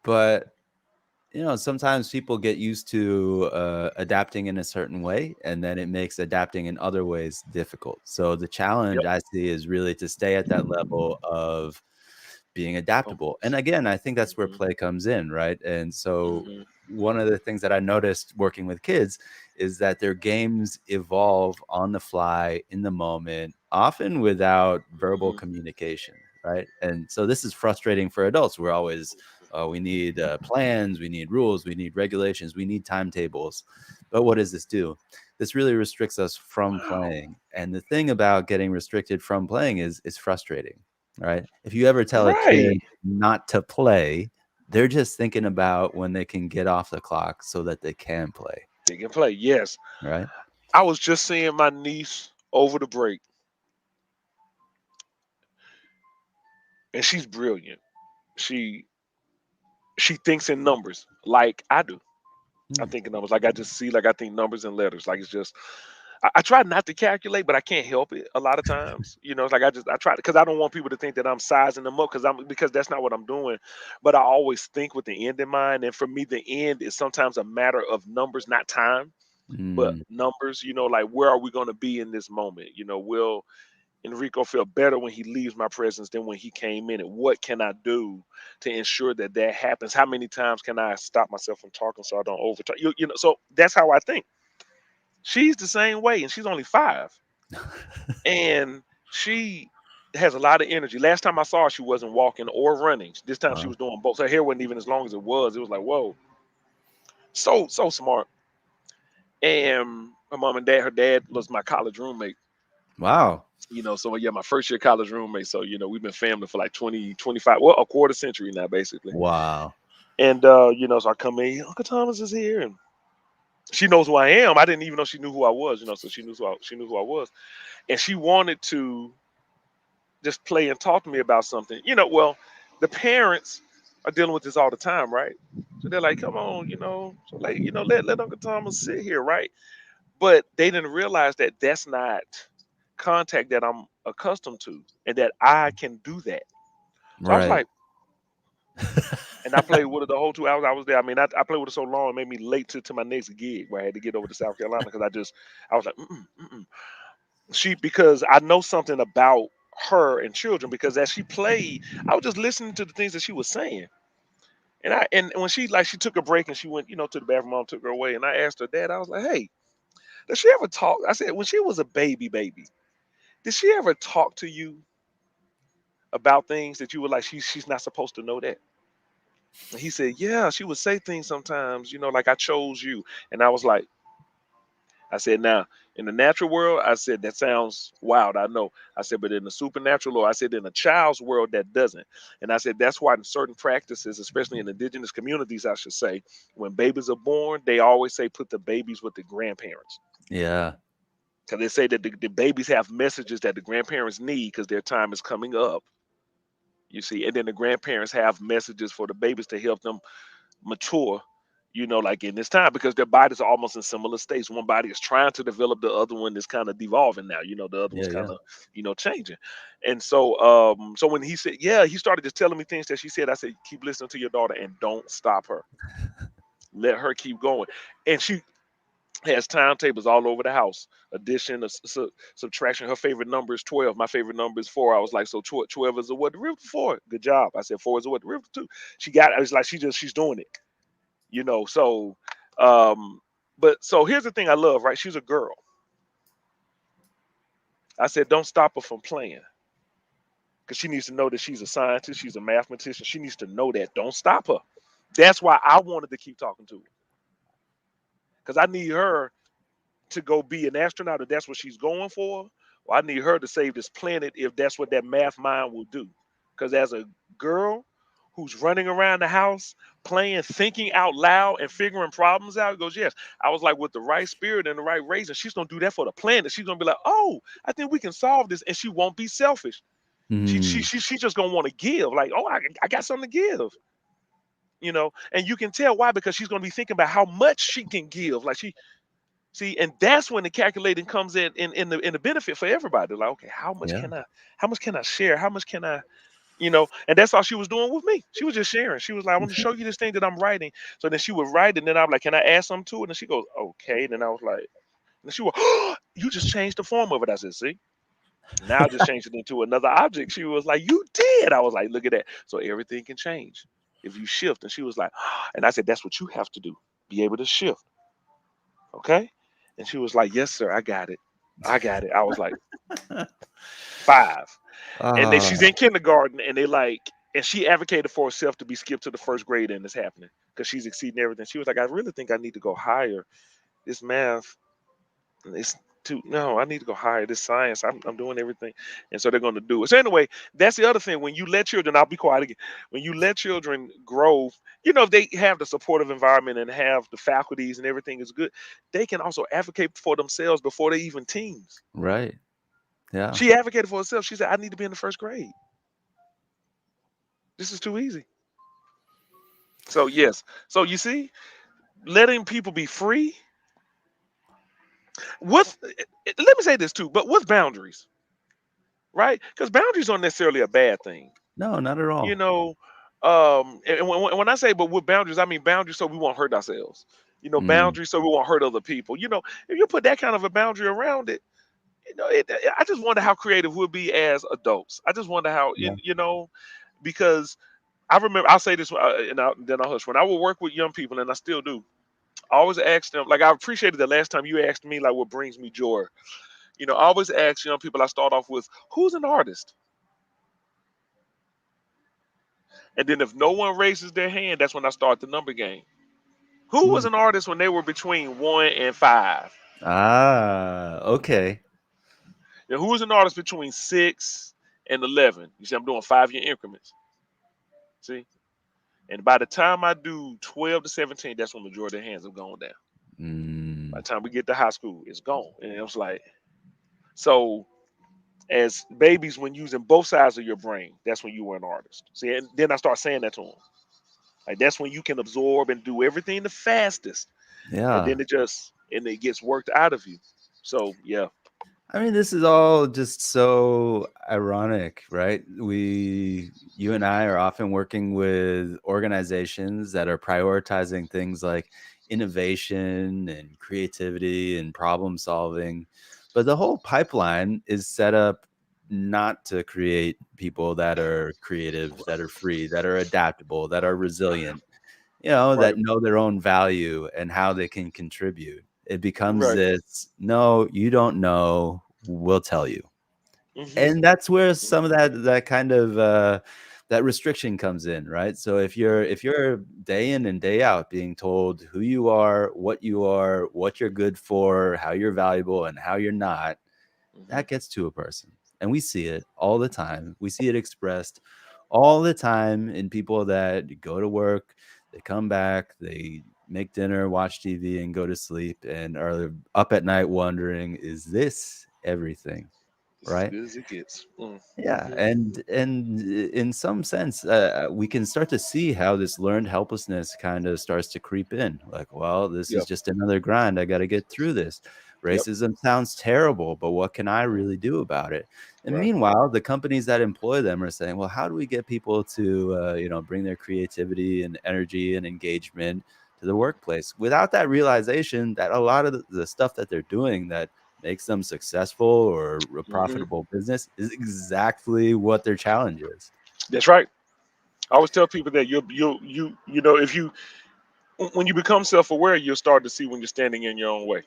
[SPEAKER 1] but sometimes people get used to adapting in a certain way, and then it makes adapting in other ways difficult. So the challenge
[SPEAKER 2] Yep.
[SPEAKER 1] I see is really to stay at that level of being adaptable. And
[SPEAKER 2] Humbleness.
[SPEAKER 1] again, I think that's where
[SPEAKER 2] Hmm.
[SPEAKER 1] play comes in, right? And so
[SPEAKER 2] Hmm.
[SPEAKER 1] one of the things that I noticed working with kids is that their games evolve on the fly in the moment, often without verbal
[SPEAKER 2] Hmm.
[SPEAKER 1] communication, right? And so this is frustrating for adults. We're always we need plans, we need rules, we need regulations, we need timetables. But what does this do? This really restricts us from
[SPEAKER 2] Wow.
[SPEAKER 1] playing. And the thing about getting restricted from playing is frustrating, right? If you ever tell a
[SPEAKER 2] Right.
[SPEAKER 1] kid not to play, they're just thinking about when they can get off the clock so that they can play,
[SPEAKER 2] They can play. Yes.
[SPEAKER 1] right?
[SPEAKER 2] I was just seeing my niece over the break, and she's brilliant. She she thinks in numbers like I do. I
[SPEAKER 1] Hmm.
[SPEAKER 2] think in numbers like I just see like I think numbers and letters. Like it's just I try not to calculate, but I can't help it a lot of times. It's like I try because I don't want people to think that I'm sizing them up because that's not what I'm doing. But I always think with the end in mind. And for me, the end is sometimes a matter of numbers, not time, but
[SPEAKER 1] Mm.
[SPEAKER 2] numbers. Like where are we going to be in this moment? Will Enrico feel better when he leaves my presence than when he came in? And what can I do to ensure that that happens? How many times can I stop myself from talking so I don't overtalk? So that's how I think. She's the same way, and she's only 5, and she has a lot of energy. Last time I saw her, she wasn't walking or running. This time she
[SPEAKER 1] Wow.
[SPEAKER 2] was doing both. Her hair wasn't even as long as it was. It was like, whoa, so smart. And her mom and dad, her dad was my college roommate.
[SPEAKER 1] Wow.
[SPEAKER 2] So yeah, my first year college roommate. So we've been family for like 20, 25, well, a quarter century now, basically.
[SPEAKER 1] Wow.
[SPEAKER 2] And so I come in, Uncle Thomas is here, and she knows who I am. I didn't even know she knew who I was. So she knew who I was, and she wanted to just play and talk to me about something. Well, the parents are dealing with this all the time, right? So they're like, come on, so like, let Uncle Thomas sit here, right? But they didn't realize that that's not contact that I'm accustomed to and that I can do that. So I was
[SPEAKER 1] Right.
[SPEAKER 2] like, and I played with her the whole 2 hours I was there. I mean, I played with her so long it made me late to my next gig where I had to get over to South Carolina because I was like, mm-mm, mm-mm. Because I know something about her and children because as she played, I was just listening to the things that she was saying. And when she took a break and she went, to the bathroom, mom took her away, and I asked her dad, I was like, hey, Does she ever talk? I said, when she was a baby, did she ever talk to you about things that you were like, she's not supposed to know that? And he said, yeah, she would say things sometimes, like I chose you. And I was like, I said, now in the natural world, I said that sounds wild. I know. I said, but in the supernatural, or I said in a child's world, that doesn't. And I said that's why in certain practices, especially in indigenous communities, I should say, when babies are born, they always say put the babies with the grandparents.
[SPEAKER 1] Yeah.
[SPEAKER 2] Because they say that the babies have messages that the grandparents need because their time is coming up. You see, and then the grandparents have messages for the babies to help them mature, like in this time, because their bodies are almost in similar states. One body is trying to develop, the other one is kind of devolving now, the other one's
[SPEAKER 1] Yeah,
[SPEAKER 2] kind
[SPEAKER 1] yeah.
[SPEAKER 2] of, changing. And so so when he said, yeah, he started just telling me things that she said. I said, keep listening to your daughter and don't stop her. Let her keep going. And she has timetables all over the house. Addition, subtraction. Her favorite number is 12. My favorite number is 4. I was like, so 12 is a what derivative 4? Good job. I said 4 is a what derivative 2. She got it. It's like she's doing it. So but so here's the thing I love, right? She's a girl. I said don't stop her from playing, because she needs to know that she's a scientist, she's a mathematician. She needs to know that. Don't stop her. That's why I wanted to keep talking to her, because I need her to go be an astronaut if that's what she's going for, or I need her to save this planet if that's what that math mind will do. Because as a girl who's running around the house playing, thinking out loud and figuring problems out, it goes, yes. I was like, with the right spirit and the right raising, she's gonna do that for the planet. She's gonna be like, oh, I think we can solve this, and she won't be selfish.
[SPEAKER 1] Mm,
[SPEAKER 2] She just gonna want to give, like, oh, I got something to give. And you can tell why, because she's gonna be thinking about how much she can give, like she see, and that's when the calculating comes in the benefit for everybody. Like, okay,
[SPEAKER 1] yeah.
[SPEAKER 2] how much can I share? How much can I, and that's all she was doing with me. She was just sharing. She was like, I want to show you this thing that I'm writing. So then she would write, and then I'm like, can I add something to it? And she goes, okay. And then I was like, and she was, oh, you just changed the form of it. I said, see, now I just changed it into another object. She was like, you did. I was like, look at that. So everything can change if you shift. And she was like, and I said, that's what you have to do. Be able to shift. Okay. And she was like, yes, sir, I got it. I got it. I was like, 5. And then she's
[SPEAKER 1] Ah,
[SPEAKER 2] in kindergarten, and they like, and she advocated for herself to be skipped to the first grade, and it's happening because she's exceeding everything. She was like, I really think I need to go higher. This math, it's too, no, I need to go higher. This science, I'm doing everything. And so they're going to do it. So anyway, that's the other thing. When you let children, I'll be quiet again. When you let children grow, if they have the supportive environment and have the faculties and everything is good, they can also advocate for themselves before they even teens.
[SPEAKER 1] right. Yeah.
[SPEAKER 2] She advocated for herself. She said, I need to be in the first grade. This is too easy. So yes. So you see, letting people be free with, let me say this too, but with boundaries, right? Because boundaries aren't necessarily a bad thing.
[SPEAKER 1] No, not at
[SPEAKER 2] You
[SPEAKER 1] all.
[SPEAKER 2] know, and when I say but with boundaries, I mean boundaries so we won't hurt ourselves.
[SPEAKER 1] Mm,
[SPEAKER 2] Boundaries so we won't hurt other people. If you put that kind of a boundary around it, I just wonder how creative we'll be as adults. I just wonder how,
[SPEAKER 1] yeah.
[SPEAKER 2] because I remember, I'll say this, then I'll hush. When I would work with young people, and I still do, I always ask them, like I appreciated the last time you asked me, like what brings me joy. I always ask young people, I start off with, who's an artist? And then if no one raises their hand, that's when I start the number game. Who was
[SPEAKER 1] Mm.
[SPEAKER 2] an artist when they were between 1 and 5?
[SPEAKER 1] Ah, okay.
[SPEAKER 2] And who was an artist between 6 and 11? You see, I'm doing 5-year increments. See? And by the time I do 12 to 17, that's when the majority of the hands have gone down. By
[SPEAKER 1] Mm,
[SPEAKER 2] the time we get to high school, it's gone. And it was like, so as babies, when using both sides of your brain, that's when you were an artist. See, and then I start saying that to them. Like that's when you can absorb and do everything the fastest, and
[SPEAKER 1] yeah.
[SPEAKER 2] then it gets worked out of you. So yeah,
[SPEAKER 1] I mean, this is all just so ironic, right? You and I are often working with organizations that are prioritizing things like innovation and creativity and problem solving. But the whole pipeline is set up not to create people that are creative, that are free, that are adaptable, that are resilient, that
[SPEAKER 2] right,
[SPEAKER 1] know their own value and how they can contribute. It becomes
[SPEAKER 2] Right.
[SPEAKER 1] this, no, you don't know, we'll tell you.
[SPEAKER 2] Mhm.
[SPEAKER 1] And that's where
[SPEAKER 2] Mhm.
[SPEAKER 1] some of that kind of that restriction comes in, right? So
[SPEAKER 2] Mhm.
[SPEAKER 1] if you're day in and day out being told who you are, what you're good for, how you're valuable and how you're not,
[SPEAKER 2] Mhm.
[SPEAKER 1] that gets to a person. And we see it all the time. We see it expressed all the time in people that go to work, they come back, they make dinner, watch TV, and go to sleep, and are up at night wondering, is this everything?
[SPEAKER 2] It's as
[SPEAKER 1] Right?
[SPEAKER 2] good as it gets. Mm.
[SPEAKER 1] Yeah,
[SPEAKER 2] Mhm.
[SPEAKER 1] and in some sense, we can start to see how this learned helplessness kind of starts to creep in. Like, well, this is
[SPEAKER 2] Yep.
[SPEAKER 1] just another grind. I got to get through this.
[SPEAKER 2] Yep.
[SPEAKER 1] Racism sounds terrible, but what can I
[SPEAKER 2] Mm.
[SPEAKER 1] really do about it? And
[SPEAKER 2] Right.
[SPEAKER 1] meanwhile, the companies that employ them are saying, well, how do we get people to, bring their creativity and energy and engagement to the
[SPEAKER 2] Mhm.
[SPEAKER 1] workplace without that realization that a lot of the stuff that they're doing that makes them successful or a
[SPEAKER 2] Mhm.
[SPEAKER 1] profitable business is exactly what their challenge is.
[SPEAKER 2] That's right. I always tell people that if you when you become self-aware, you'll start to see when you're standing in your own way.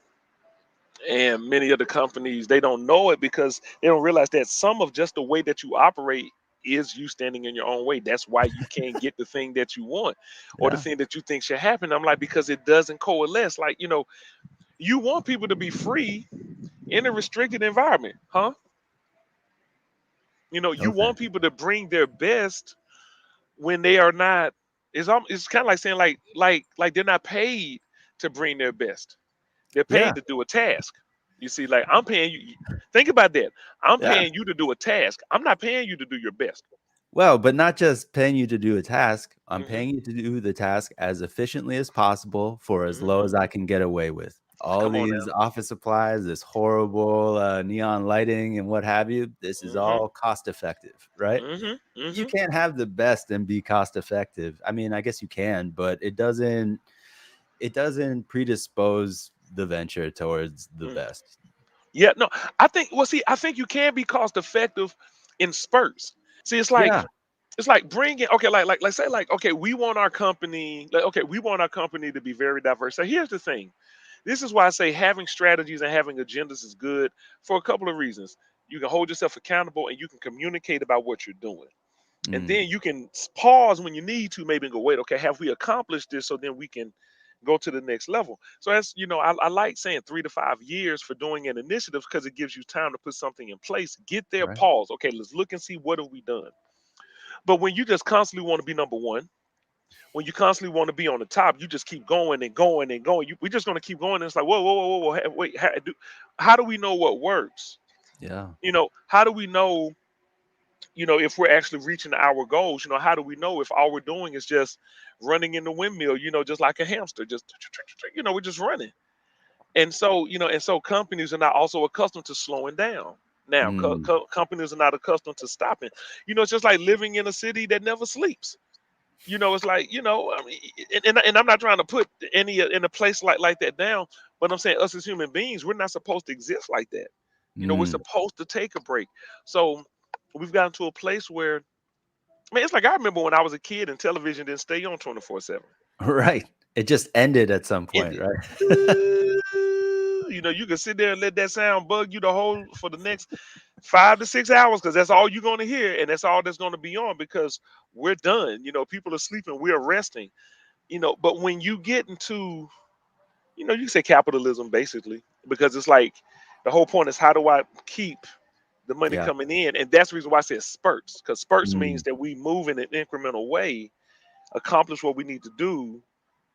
[SPEAKER 2] And many of the companies, they don't know it because they don't realize that some of just the way that you operate is you standing in your own way. That's why you can't get the thing that you want or the
[SPEAKER 1] Yeah.
[SPEAKER 2] thing that you think should happen. I'm like, because it doesn't coalesce. Like, you want people to be free in a restricted environment, huh? You
[SPEAKER 1] Okay.
[SPEAKER 2] want people to bring their best when they are not. It's kind of like saying like they're not paid to bring their best. They're
[SPEAKER 1] Yeah.
[SPEAKER 2] paid to do a task. You see, like I'm paying you. Think about that. I'm
[SPEAKER 1] Yeah.
[SPEAKER 2] paying you to do a task. I'm not paying you to do your best.
[SPEAKER 1] Well, but not just paying you to do a task. I'm
[SPEAKER 2] Hmm.
[SPEAKER 1] paying you to do the task as efficiently as possible for as low
[SPEAKER 2] Hmm.
[SPEAKER 1] as I can get away with. All
[SPEAKER 2] Come on
[SPEAKER 1] these
[SPEAKER 2] now.
[SPEAKER 1] office supplies, this horrible neon lighting and what have you, this is
[SPEAKER 2] Hmm.
[SPEAKER 1] all cost effective, right?
[SPEAKER 2] Hmm.
[SPEAKER 1] You
[SPEAKER 2] Hmm.
[SPEAKER 1] can't have the best and be cost effective. I mean, I guess you can, but it doesn't predispose the venture towards the
[SPEAKER 2] Mm.
[SPEAKER 1] best.
[SPEAKER 2] Yeah, no, I think. Well, see, I think you can be cost effective in spurts. See,
[SPEAKER 1] Yeah.
[SPEAKER 2] it's like bringing, okay, like say like, okay, we want our company, like, okay, we want our company to be very diverse. So here's the thing. This is why I say having strategies and having agendas is good for a couple of reasons. You can hold yourself accountable and you can communicate about what you're doing. And
[SPEAKER 1] Mm,
[SPEAKER 2] then you can pause when you need to, maybe and go, wait, okay, have we accomplished this? So then we can go to the next level. So that's, I like saying 3 to 5 years for doing an initiative because it gives you time to put something in place. Get there,
[SPEAKER 1] right.
[SPEAKER 2] pause. Okay, let's look and see what have we done. But when you just constantly want to be number one, when you constantly want to be on the top, you just keep going and going and going. We're just going to keep going. And it's like, whoa, whoa, whoa, whoa, whoa. Wait, how do we know what works?
[SPEAKER 1] Yeah.
[SPEAKER 2] How do we know, if we're actually reaching our goals? How do we know if all we're doing is just running in the windmill, just like a hamster, just, we're just running. And so companies are not also accustomed to slowing down. Now,
[SPEAKER 1] Mm,
[SPEAKER 2] companies are not accustomed to stopping. It's just like living in a city that never sleeps. It's like, I mean, and I'm not trying to put any in a place like that down, but I'm saying us as human beings, we're not supposed to exist like that. We're
[SPEAKER 1] mm.
[SPEAKER 2] supposed to take a break. So we've gotten to a place where, man, it's like I remember when I was a kid and television didn't stay on 24/7.
[SPEAKER 1] Right. It just ended at some point,
[SPEAKER 2] Ended.
[SPEAKER 1] right?
[SPEAKER 2] You can sit there and let that sound bug you the whole for the next 5 to 6 hours because that's all you're going to hear and that's all that's going to be on because we're done. People are sleeping, we're resting. But when you get into, you can say capitalism basically, because it's like the whole point is how do I keep the money
[SPEAKER 1] Yeah.
[SPEAKER 2] coming in? And that's the reason why I said spurts, because spurts
[SPEAKER 1] Mm,
[SPEAKER 2] means that we move in an incremental way, accomplish what we need to do,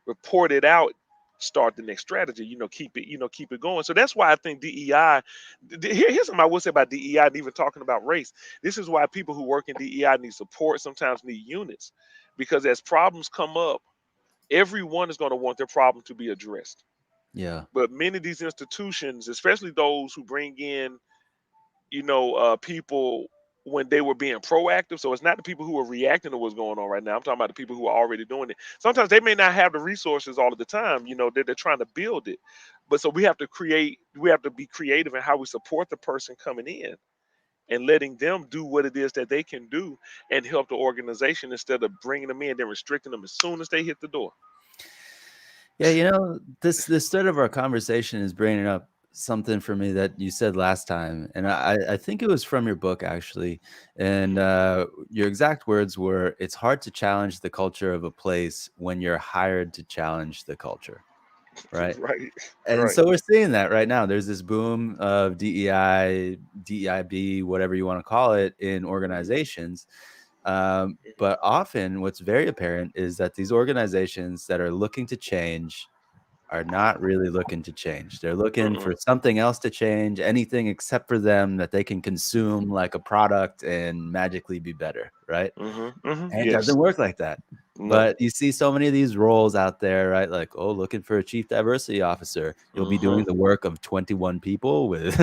[SPEAKER 2] report it out, start the next strategy, keep it going. So that's why I think DEI, here's something I will say about DEI and even talking about race. This is why people who work in DEI need support, sometimes need units, because as problems come up, everyone is going to want their problem to be addressed.
[SPEAKER 1] yeah.
[SPEAKER 2] But many of these institutions, especially those who bring in, people when they were being proactive. So it's not the people who are reacting to what's going on right now. I'm talking about the people who are already doing it. Sometimes they may not have the resources all of the time. They're trying to build it. But so we have to be creative in how we support the person coming in and letting them do what it is that they can do and help the organization instead of bringing them in, then restricting them as soon as they hit the door.
[SPEAKER 1] Yeah, this thread of our conversation is bringing up something for me that you said last time, and I think it was from your book actually, and your exact words were, "It's hard to challenge the culture of a place when you're hired to challenge the culture." Right?
[SPEAKER 2] Right,
[SPEAKER 1] And
[SPEAKER 2] right.
[SPEAKER 1] so we're seeing that right now. There's this boom of DEI, DEIB, whatever you want to call it, in
[SPEAKER 2] Mhm,
[SPEAKER 1] organizations. But often, what's very apparent is that these organizations that are looking to change are not really looking to change. They're looking
[SPEAKER 2] mm-mm,
[SPEAKER 1] for something else to change, anything except for them that they can consume like a product and magically be better, right?
[SPEAKER 2] mhm, mhm,
[SPEAKER 1] And it
[SPEAKER 2] yes.
[SPEAKER 1] doesn't work like that.
[SPEAKER 2] No.
[SPEAKER 1] But you see so many of these roles out there, right? Like, oh, looking for a chief diversity officer. You'll be doing
[SPEAKER 2] Mhm.
[SPEAKER 1] the work of 21 people with,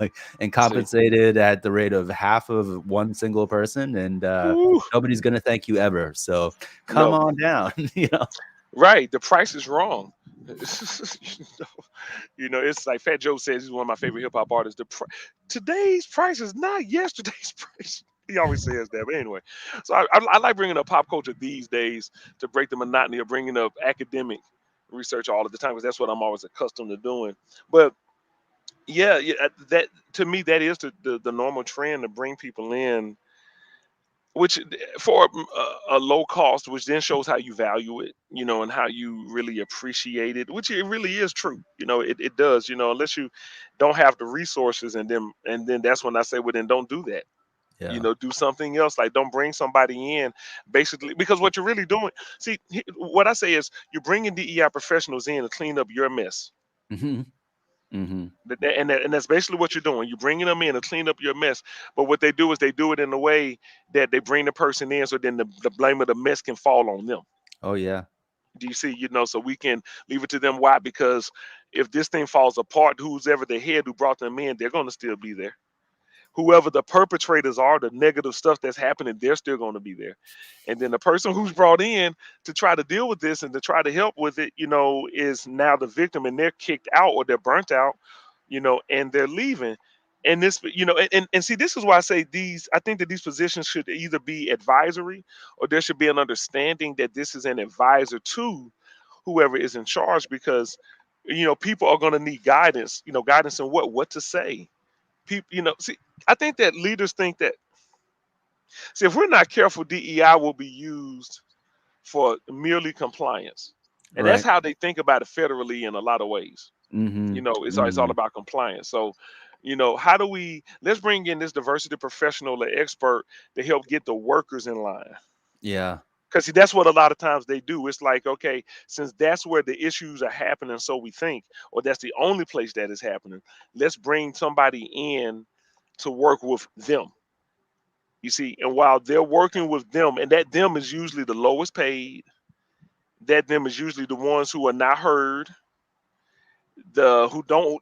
[SPEAKER 1] like, and
[SPEAKER 2] See.
[SPEAKER 1] compensated at the rate of half of one single person, and
[SPEAKER 2] Whew,
[SPEAKER 1] nobody's gonna thank you ever. So come
[SPEAKER 2] no.
[SPEAKER 1] on down,
[SPEAKER 2] Right, the price is wrong. you know, it's like Fat Joe says he's one of my favorite hip hop artists. Today's price is not yesterday's price. He always says that. But anyway, so I like bringing up pop culture these days to break the monotony of bringing up academic research all of the time because that's what I'm always accustomed to doing. But yeah, yeah, that to me that is the normal trend to bring people in which for a low cost, which then shows how you value it, and how you really appreciate it, which it really is true. It does, unless you don't have the resources, and then that's when I say, well, then don't do that.
[SPEAKER 1] yeah.
[SPEAKER 2] Do something else. Like, don't bring somebody in, basically, because what you're really doing. See, what I say is, you're bringing DEI professionals in to clean up your mess.
[SPEAKER 1] Hmm. Hmm.
[SPEAKER 2] And that's basically what you're doing. You're bringing them in to clean up your mess. But what they do is they do it in a way that they bring the person in, so then the blame of the mess can fall on them.
[SPEAKER 1] Oh yeah.
[SPEAKER 2] Do you see? So we can leave it to them. Why? Because if this thing falls apart, who's ever the head who brought them in, they're going to still be there. Whoever the perpetrators are, the negative stuff that's happening, they're still going to be there. And then the person who's brought in to try to deal with this and to try to help with it, is now the victim, and they're kicked out or they're burnt out, and they're leaving. And this, and see, this is why I say I think that these positions should either be advisory, or there should be an understanding that this is an advisor to whoever is in charge, because people are going to need guidance, guidance in what to say. People, see, I think that leaders think that, see, if we're not careful, DEI will be used for merely compliance. And that's
[SPEAKER 1] Right.
[SPEAKER 2] how they think about it federally in a lot of ways.
[SPEAKER 1] Hmm.
[SPEAKER 2] It's all
[SPEAKER 1] Hmm.
[SPEAKER 2] about compliance. So, how do let's bring in this diversity professional or expert to help get the workers in line.
[SPEAKER 1] Yeah.
[SPEAKER 2] Because see, that's what a lot of times they do. It's like, okay, since that's where the issues are happening, so we think, or that's the only place that is happening, let's bring somebody in to work with them. You see, and while they're working with them, and that them is usually the lowest paid, that them is usually the ones who are not heard, the who don't,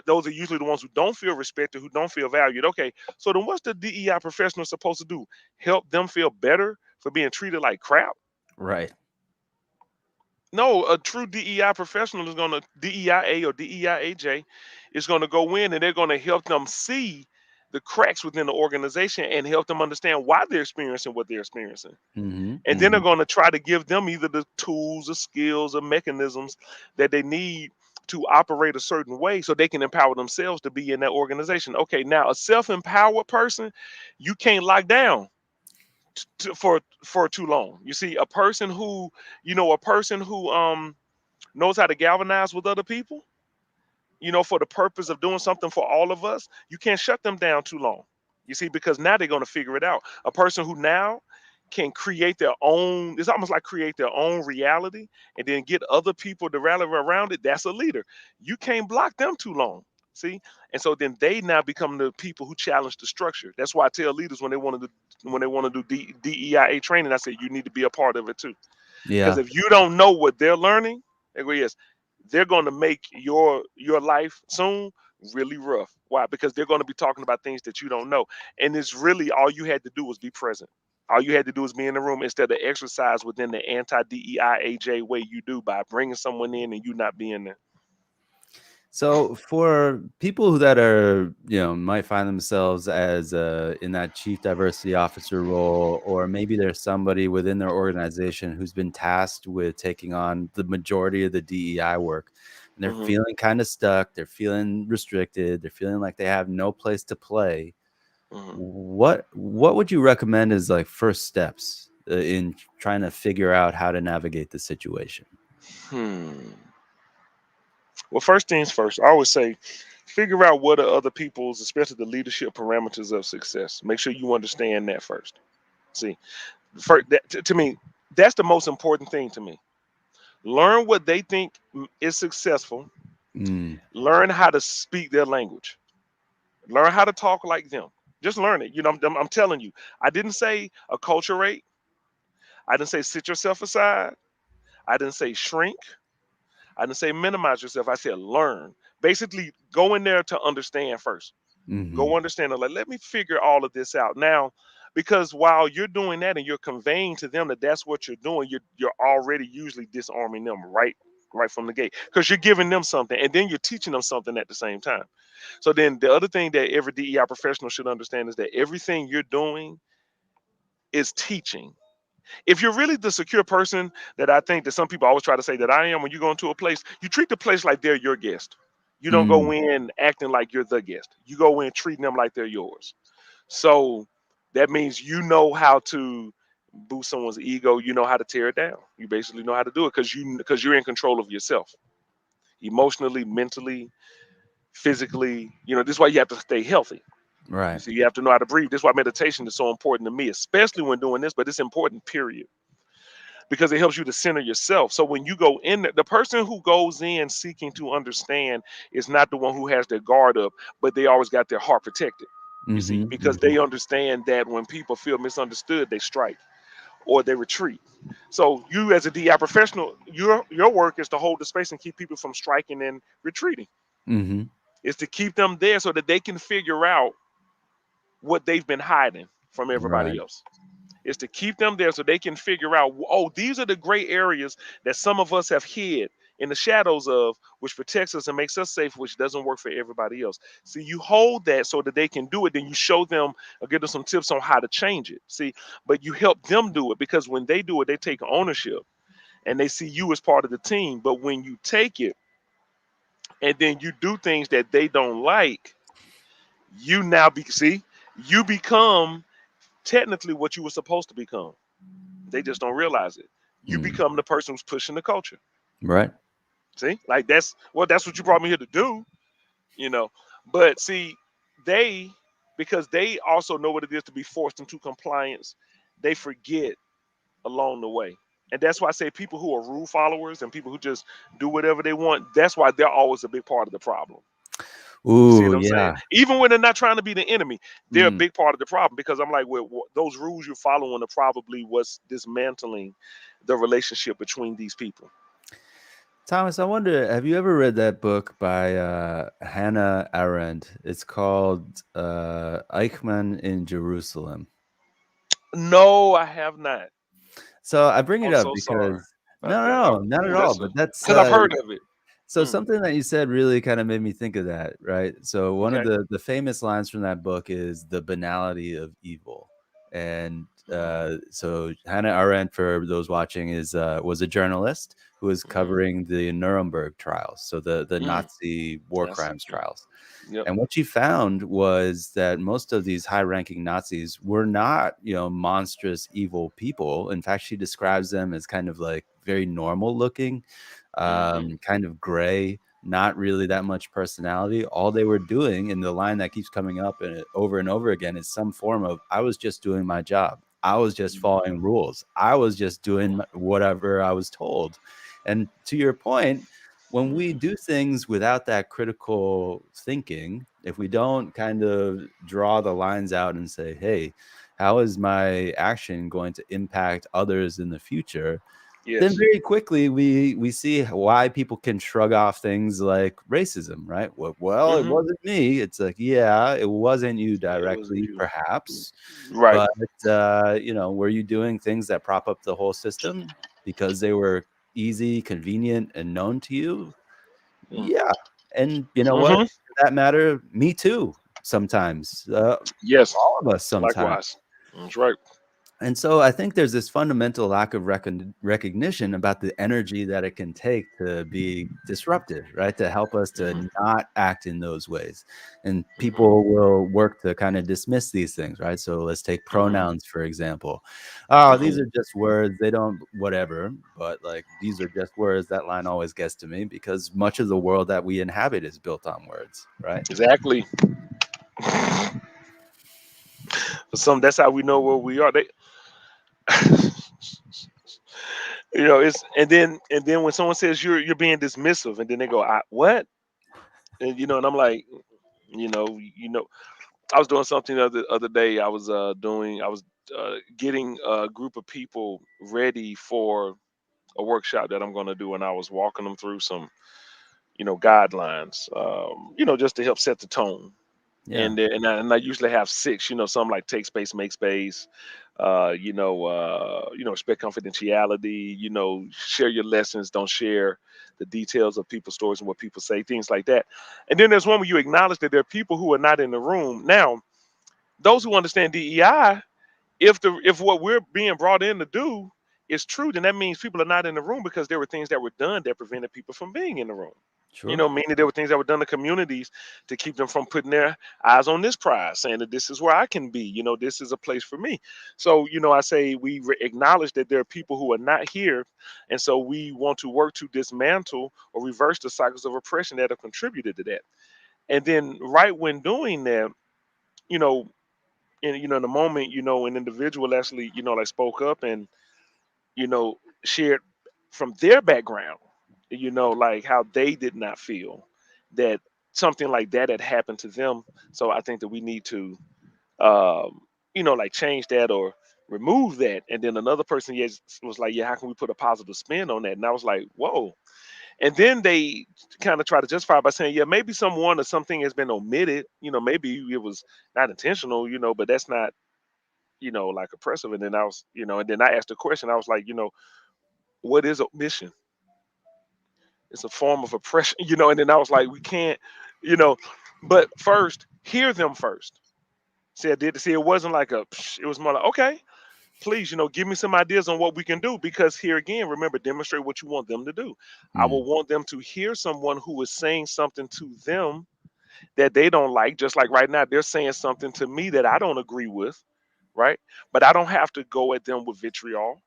[SPEAKER 2] those are usually the ones who don't feel respected, who don't feel valued. Okay, so then what's the DEI professional supposed to do? Help them feel better for being treated like crap?
[SPEAKER 1] Right.
[SPEAKER 2] No, a true DEI professional is going to, DEIA or DEIAJ, is going to go in and they're going to help them see the cracks within the organization and help them understand why they're experiencing what they're experiencing.
[SPEAKER 1] Hmm.
[SPEAKER 2] And then they're
[SPEAKER 1] Hmm.
[SPEAKER 2] going to try to give them either the tools or skills or mechanisms that they need to operate a certain way so they can empower themselves to be in that organization. Okay, now a self-empowered person, you can't lock down for too long. You see, a person who knows how to galvanize with other people, for the purpose of doing something for all of us, you can't shut them down too long. You see, because now they're going to figure it out. A person who now can create their own, it's almost like create their own reality and then get other people to rally around it. That's a leader. You can't block them too long. See? And so then they now become the people who challenge the structure. That's why I tell leaders when they want to do DEIA training, I say you need to be a part of it too. Because
[SPEAKER 1] Yeah.
[SPEAKER 2] if you don't know what they're learning, yes, they're going to make your life soon really rough. Why? Because they're going to be talking about things that you don't know, and it's really all you had to do was be present. All you had to do is be in the room instead of exercise within the anti DEIAJ way you do by bringing someone in and you not being there.
[SPEAKER 1] So for people that are, might find themselves as in that chief diversity officer role, or maybe there's somebody within their organization who's been tasked with taking on the majority of the DEI work, and they're
[SPEAKER 2] Hmm.
[SPEAKER 1] feeling kind of stuck, they're feeling restricted, they're feeling like they have no place to play.
[SPEAKER 2] Hmm.
[SPEAKER 1] What would you recommend as like first steps in trying to figure out how to navigate the situation?
[SPEAKER 2] Hmm. Well, first things first, I always say figure out what are other people's, especially the leadership parameters of success. Make sure you understand that first. See, to me, that's the most important thing to me. Learn what they think is successful.
[SPEAKER 1] Mm,
[SPEAKER 2] Learn how to speak their language. Learn how to talk like them. Just learn it. I'm telling you. I didn't say acculturate. I didn't say sit yourself aside. I didn't say shrink. I didn't say minimize yourself. I said learn. Basically, go in there to understand first.
[SPEAKER 1] mm-hmm,
[SPEAKER 2] Go understand. Like, let me figure all of this out now, because while you're doing that and you're conveying to them that that's what you're doing, you're already usually disarming them right from the gate, because you're giving them something and then you're teaching them something at the same time. So then the other thing that every DEI professional should understand is that everything you're doing is teaching. If you're really the secure person that I think that some people always try to say that I am, when you go into a place, you treat the place like they're your guest. You don't go
[SPEAKER 1] mm,
[SPEAKER 2] in acting like you're the guest. You go in treating them like they're yours. So that means you know how to boost someone's ego. You know how to tear it down. You basically know how to do it because you're in control of yourself, emotionally, mentally, physically. This is why you have to stay healthy. You
[SPEAKER 1] right.
[SPEAKER 2] see, you have to know how to breathe. This is why meditation is so important to me, especially when doing this. But it's important, period, because it helps you to center yourself. So when you go in, the person who goes in seeking to understand is not the one who has their guard up, but they always got their heart protected. You see,
[SPEAKER 1] Mm-hmm,
[SPEAKER 2] because
[SPEAKER 1] mm-hmm,
[SPEAKER 2] they understand that when people feel misunderstood, they strike or they retreat. So you, as a DI professional, your work is to hold the space and keep people from striking and retreating.
[SPEAKER 1] mm-hmm,
[SPEAKER 2] Is to keep them there so that they can figure out what they've been hiding from everybody
[SPEAKER 1] right.
[SPEAKER 2] else. Is to keep them there so they can figure out, oh, these are the gray areas that some of us have hid in the shadows of, which protects us and makes us safe, which doesn't work for everybody else. See, you hold that so that they can do it, then you show them or give them some tips on how to change it. See, but you help them do it, because when they do it, they take ownership and they see you as part of the team. But when you take it and then you do things that they don't like, you now see, you become technically what you were supposed to become. They just don't realize it. You
[SPEAKER 1] Mm,
[SPEAKER 2] become the person who's pushing the culture.
[SPEAKER 1] right.
[SPEAKER 2] See, like that's what you brought me here to do, you know. But see, they because they also know what it is to be forced into compliance, they forget along the way. And that's why I say people who are rule followers and people who just do whatever they want, that's why they're always a big part of the problem. You see
[SPEAKER 1] Ooh,
[SPEAKER 2] what I'm saying?
[SPEAKER 1] yeah.
[SPEAKER 2] Even when they're not trying to be the enemy, they're a
[SPEAKER 1] Mm.
[SPEAKER 2] big part of the problem, because I'm like, well, those rules you're following are probably what's dismantling the relationship between these people.
[SPEAKER 1] Thomas, I wonder, have you ever read that book by Hannah Arendt? It's called Eichmann in Jerusalem.
[SPEAKER 2] No, I have not.
[SPEAKER 1] So I bring it
[SPEAKER 2] I'm
[SPEAKER 1] up
[SPEAKER 2] so sorry
[SPEAKER 1] because
[SPEAKER 2] about
[SPEAKER 1] no,
[SPEAKER 2] that.
[SPEAKER 1] no, not at
[SPEAKER 2] Ooh,
[SPEAKER 1] all.
[SPEAKER 2] that's
[SPEAKER 1] But that's
[SPEAKER 2] because I've heard of it.
[SPEAKER 1] so
[SPEAKER 2] Mm,
[SPEAKER 1] something that you said really kind of made me think of that, right? So one of
[SPEAKER 2] okay.
[SPEAKER 1] the famous lines from that book is the banality of evil. And
[SPEAKER 2] Hmm.
[SPEAKER 1] so Hannah Arendt, for those watching, is was a journalist who was
[SPEAKER 2] Hmm.
[SPEAKER 1] covering the Nuremberg trials, so the
[SPEAKER 2] Mm,
[SPEAKER 1] Nazi war
[SPEAKER 2] that's
[SPEAKER 1] crimes trials.
[SPEAKER 2] yep.
[SPEAKER 1] And what she found was that most of these high-ranking Nazis were not, monstrous evil people. In fact, she describes them as kind of like very normal looking,
[SPEAKER 2] Hmm.
[SPEAKER 1] kind of gray, not really that much personality. All they were doing, and the line that keeps coming up in it over and over again, is some form of, I was just doing my job. I was just following rules. I was just doing whatever I was told. And to your point, when we
[SPEAKER 2] Hmm.
[SPEAKER 1] do things without that critical thinking, if we don't kind of draw the lines out and say, hey, how is my action going to impact others in the future? Then
[SPEAKER 2] Yes.
[SPEAKER 1] very quickly we see why people can shrug off things like racism, right? Well, it
[SPEAKER 2] Hmm.
[SPEAKER 1] wasn't me. It's like, yeah, it wasn't you
[SPEAKER 2] It wasn't
[SPEAKER 1] directly,
[SPEAKER 2] you.
[SPEAKER 1] perhaps,
[SPEAKER 2] Right.
[SPEAKER 1] but were you doing things that prop up the whole system because they were easy, convenient, and known to you?
[SPEAKER 2] Mm.
[SPEAKER 1] Yeah. And you know what?
[SPEAKER 2] Hmm.
[SPEAKER 1] For that matter, me too, sometimes.
[SPEAKER 2] Yes,
[SPEAKER 1] All of us sometimes.
[SPEAKER 2] likewise. That's right.
[SPEAKER 1] And so I think there's this fundamental lack of recognition about the energy that it can take to be disruptive, right? To help us to
[SPEAKER 2] Hmm.
[SPEAKER 1] not act in those ways. And
[SPEAKER 2] Hmm.
[SPEAKER 1] people will work to kind of dismiss these things, right? So let's take
[SPEAKER 2] Hmm.
[SPEAKER 1] pronouns, for example. Oh, these
[SPEAKER 2] Hmm.
[SPEAKER 1] are just words. They don't, whatever. But like, these are just words. That line always gets to me because much of the world that we inhabit is built on words, right?
[SPEAKER 2] Exactly. Some that's how we know where we are. They, it's and then when someone says you're being dismissive, and then they go, I what? And and I'm like, you know, I was doing something the other day. I was getting a group of people ready for a workshop that I'm going to do, and I was walking them through some guidelines, just to help set the tone.
[SPEAKER 1] Yeah.
[SPEAKER 2] And I usually have six, some like take space, make space, respect confidentiality, share your lessons, don't share the details of people's stories and what people say, things like that. And then there's one where you acknowledge that there are people who are not in the room. Now, those who understand DEI, if what we're being brought in to do is true, then that means people are not in the room because there were things that were done that prevented people from being in the room.
[SPEAKER 1] Sure.
[SPEAKER 2] Meaning there were things that were done to communities to keep them from putting their eyes on this prize, saying that this is where I can be. This is a place for me. So, I say we acknowledge that there are people who are not here, and so we want to work to dismantle or reverse the cycles of oppression that have contributed to that. And then, right when doing that, you know, in the moment, an individual actually, like spoke up and you know shared from their background, like how they did not feel that something like that had happened to them. So I think that we need to, like change that or remove that. And then another person, yes, was like, yeah, how can we put a positive spin on that? And I was like, whoa. And then they kind of try to justify it by saying, yeah, maybe someone or something has been omitted. Maybe it was not intentional, but that's not, like oppressive. And then and then I asked a question. I was like, what is omission? It's a form of oppression, And then I was like, we can't, you know. But first, hear them first. See, I did. See, it wasn't like a. Psh, it was more like, okay, please, give me some ideas on what we can do. Because here again, remember, demonstrate what you want them to do. I
[SPEAKER 1] Mm,
[SPEAKER 2] will want them to hear someone who is saying something to them that they don't like. Just like right now, they're saying something to me that I don't agree with, right? But I don't have to go at them with vitriol.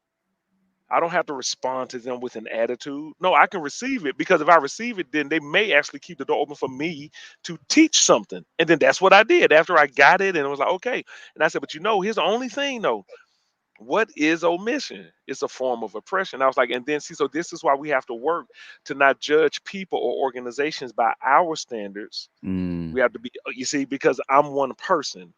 [SPEAKER 2] I don't have to respond to them with an attitude. No, I can receive it because if I receive it, then they may actually keep the door open for me to teach something. And then that's what I did after I got it. And it was like, okay. And I said, but here's the only thing though. What is omission? It's a form of oppression. I was like, and then see, so this is why we have to work to not judge people or organizations by our standards.
[SPEAKER 1] mm,
[SPEAKER 2] We have to be, you see, because I'm one person.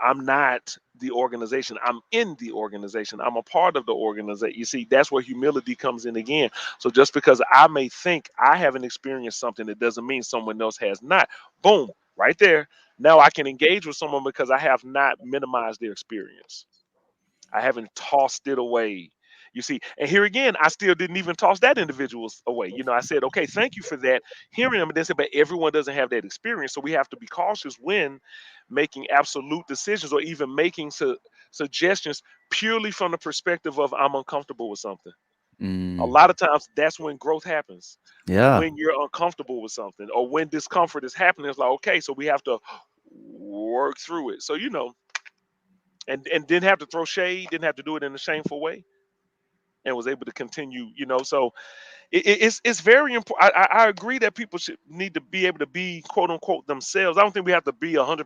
[SPEAKER 2] I'm not the organization. I'm in the organization. I'm a part of the organization. You see, that's where humility comes in again. So just because I may think I haven't experienced something, it doesn't mean someone else has not. Boom, right there. Now I can engage with someone because I have not minimized their experience. I haven't tossed it away. You see, and here again, I still didn't even toss that individual away. I said, okay, thank you for that. Hearing them, and then said, but everyone doesn't have that experience. So we have to be cautious when making absolute decisions or even making suggestions purely from the perspective of I'm uncomfortable with something. A
[SPEAKER 1] mm.
[SPEAKER 2] lot of times that's when growth happens.
[SPEAKER 1] Yeah.
[SPEAKER 2] When you're uncomfortable with something or when discomfort is happening, it's like, okay, so we have to work through it. So, and didn't have to throw shade, didn't have to do it in a shameful way, and was able to continue. So it's very important. I agree that people should need to be able to be quote unquote themselves. I don't think we have to be 100% all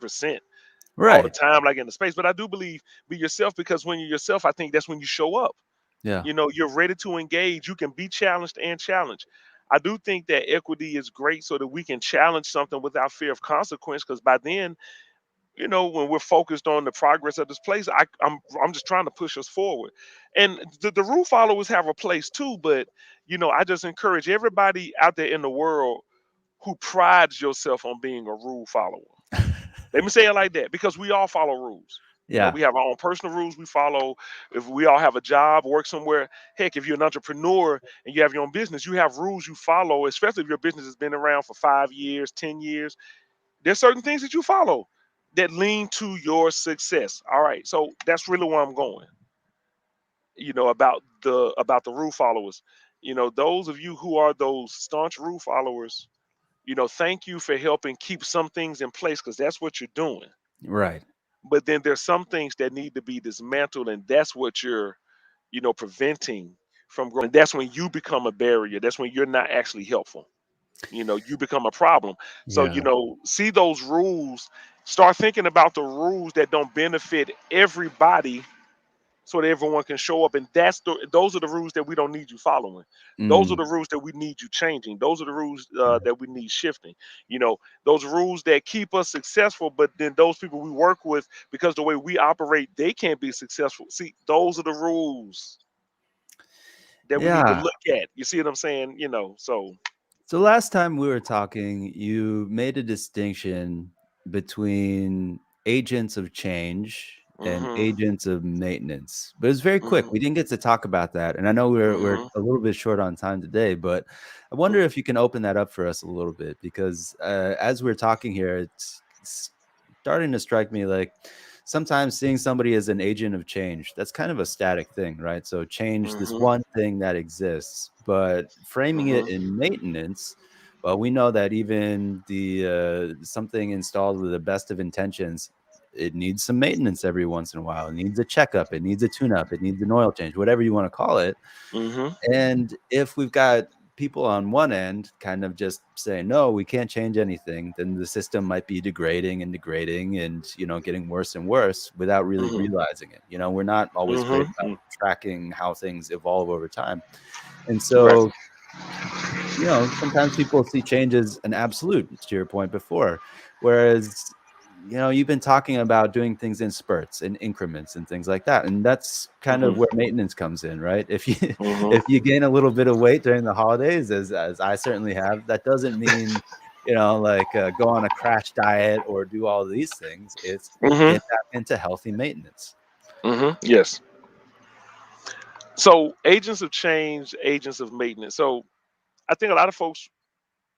[SPEAKER 2] the
[SPEAKER 1] Right.
[SPEAKER 2] time, like in the space. But I do believe be yourself because when you're yourself, I think that's when you show up.
[SPEAKER 1] Yeah.
[SPEAKER 2] You're ready to engage. You can be challenged and challenged. I do think that equity is great so that we can challenge something without fear of consequence. Because by then, when we're focused on the progress of this place, I'm just trying to push us forward. And the rule followers have a place too, but I just encourage everybody out there in the world who prides yourself on being a rule follower. Let me say it like that because we all follow rules.
[SPEAKER 1] Yeah.
[SPEAKER 2] We have our own personal rules we follow. If we all have a job, work somewhere, heck, if you're an entrepreneur and you have your own business, you have rules you follow, especially if your business has been around for 5 years, 10 years. There's certain things that you follow that lean to your success. All right. So that's really where I'm going, about the rule followers. Those of you who are those staunch rule followers, thank you for helping keep some things in place because that's what you're doing.
[SPEAKER 1] Right.
[SPEAKER 2] But then there's some things that need to be dismantled, and that's what you're, preventing from growing. That's when you become a barrier. That's when you're not actually helpful. You become a problem. So,
[SPEAKER 1] Yeah.
[SPEAKER 2] see those rules, start thinking about the rules that don't benefit everybody so that everyone can show up. And those are the rules that we don't need you following. Those are
[SPEAKER 1] Mm.
[SPEAKER 2] the rules that we need you changing. Those are the rules
[SPEAKER 1] Right.
[SPEAKER 2] that we need shifting. Those rules that keep us successful, but then those people we work with, because the way we operate, they can't be successful. See, those are the rules that we need to
[SPEAKER 1] Yeah.
[SPEAKER 2] look at. You see what I'm saying? So.
[SPEAKER 1] So last time we were talking, you made a distinction between agents of change and
[SPEAKER 2] Mhm.
[SPEAKER 1] agents of maintenance. But it was very quick.
[SPEAKER 2] Mhm.
[SPEAKER 1] We didn't get to talk about that. And I know we're
[SPEAKER 2] Mhm.
[SPEAKER 1] a little bit short on time today, but I wonder
[SPEAKER 2] Mhm.
[SPEAKER 1] if you can open that up for us a little bit because as we're talking here, it's starting to strike me like sometimes seeing somebody as an agent of change, that's kind of a static thing, right? So change this
[SPEAKER 2] Mhm.
[SPEAKER 1] one thing that exists, but framing it
[SPEAKER 2] Mhm.
[SPEAKER 1] in maintenance, well, we know that even the something installed with the best of intentions, it needs some maintenance every once in a while. It needs a checkup, it needs a tune-up, it needs an oil change, whatever you want to call it.
[SPEAKER 2] Mhm.
[SPEAKER 1] And if we've got people on one end kind of just saying, no, we can't change anything, then the system might be degrading and, getting worse and worse without really
[SPEAKER 2] Mhm.
[SPEAKER 1] realizing it. We're not always great about
[SPEAKER 2] Mhm.
[SPEAKER 1] tracking how things evolve over time. And
[SPEAKER 2] Right.
[SPEAKER 1] so, sometimes people see change as an absolute, to your point before, whereas, you've been talking about doing things in spurts and increments and things like that. And that's kind of
[SPEAKER 2] Mhm.
[SPEAKER 1] where maintenance comes in, right? If you
[SPEAKER 2] Mhm.
[SPEAKER 1] if you gain a little bit of weight during the holidays, as I certainly have, that doesn't mean, like go on a crash diet or do all these things. It's
[SPEAKER 2] Mhm.
[SPEAKER 1] get back into healthy maintenance.
[SPEAKER 2] Mhm. Yes. So agents of change, agents of maintenance. So I think a lot of folks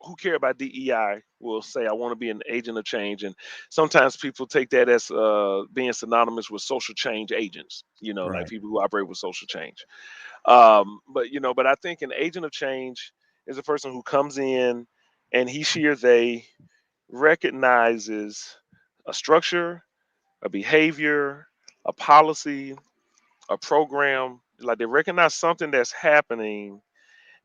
[SPEAKER 2] who care about DEI will say, "I want to be an agent of change," and sometimes people take that as being synonymous with social change agents. Like
[SPEAKER 1] Right.
[SPEAKER 2] people who operate with social change. But I think an agent of change is a person who comes in and he, she, or they recognizes a structure, a behavior, a policy, a program. Like they recognize something that's happening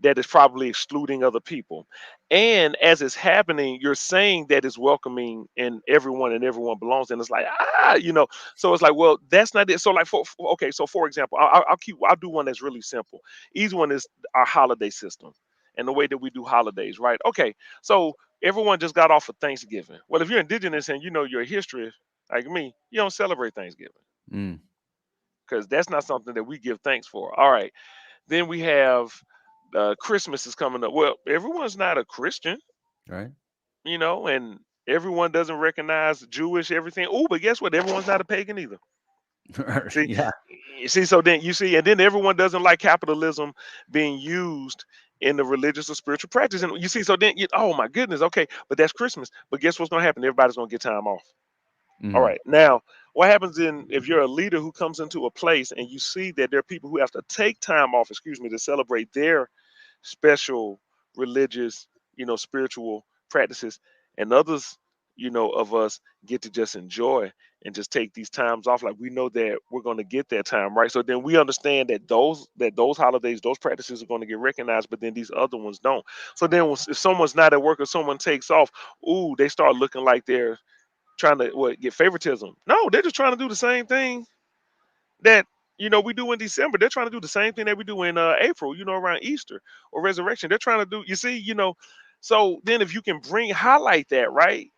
[SPEAKER 2] that is probably excluding other people. And as it's happening, you're saying that it's welcoming and everyone belongs. And it's like, so it's like, well, that's not it. So like, okay, so for example, I'll do one that's really simple. Easy one is our holiday system and the way that we do holidays, right? Okay, so everyone just got off of Thanksgiving. Well, if you're indigenous and you know your history, like me, you don't celebrate Thanksgiving
[SPEAKER 1] Mm,
[SPEAKER 2] because that's not something that we give thanks for. All right, then we have Christmas is coming up. Well, everyone's not a Christian,
[SPEAKER 1] right.
[SPEAKER 2] and everyone doesn't recognize Jewish everything. Oh, but guess what? Everyone's not a pagan either. See,
[SPEAKER 1] Yeah.
[SPEAKER 2] so then you see, and then everyone doesn't like capitalism being used in the religious or spiritual practice. And you see, so then, oh my goodness, okay, but that's Christmas. But guess what's going to happen? Everybody's going to get time off. All
[SPEAKER 1] Mhm.
[SPEAKER 2] right. Now, what happens if you're a leader who comes into a place and you see that there are people who have to take time off, excuse me, to celebrate their special religious, spiritual practices, and others, of us get to just enjoy and just take these times off. Like we know that we're going to get that time, right? So then we understand that those holidays, those practices are going to get recognized, but then these other ones don't. So then if someone's not at work or someone takes off, ooh, they start looking like they're trying to get favoritism. No, they're just trying to do the same thing that we do in December. They're trying to do the same thing that we do in April, around Easter or resurrection. They're trying to do, you see, so then if you can highlight that, right,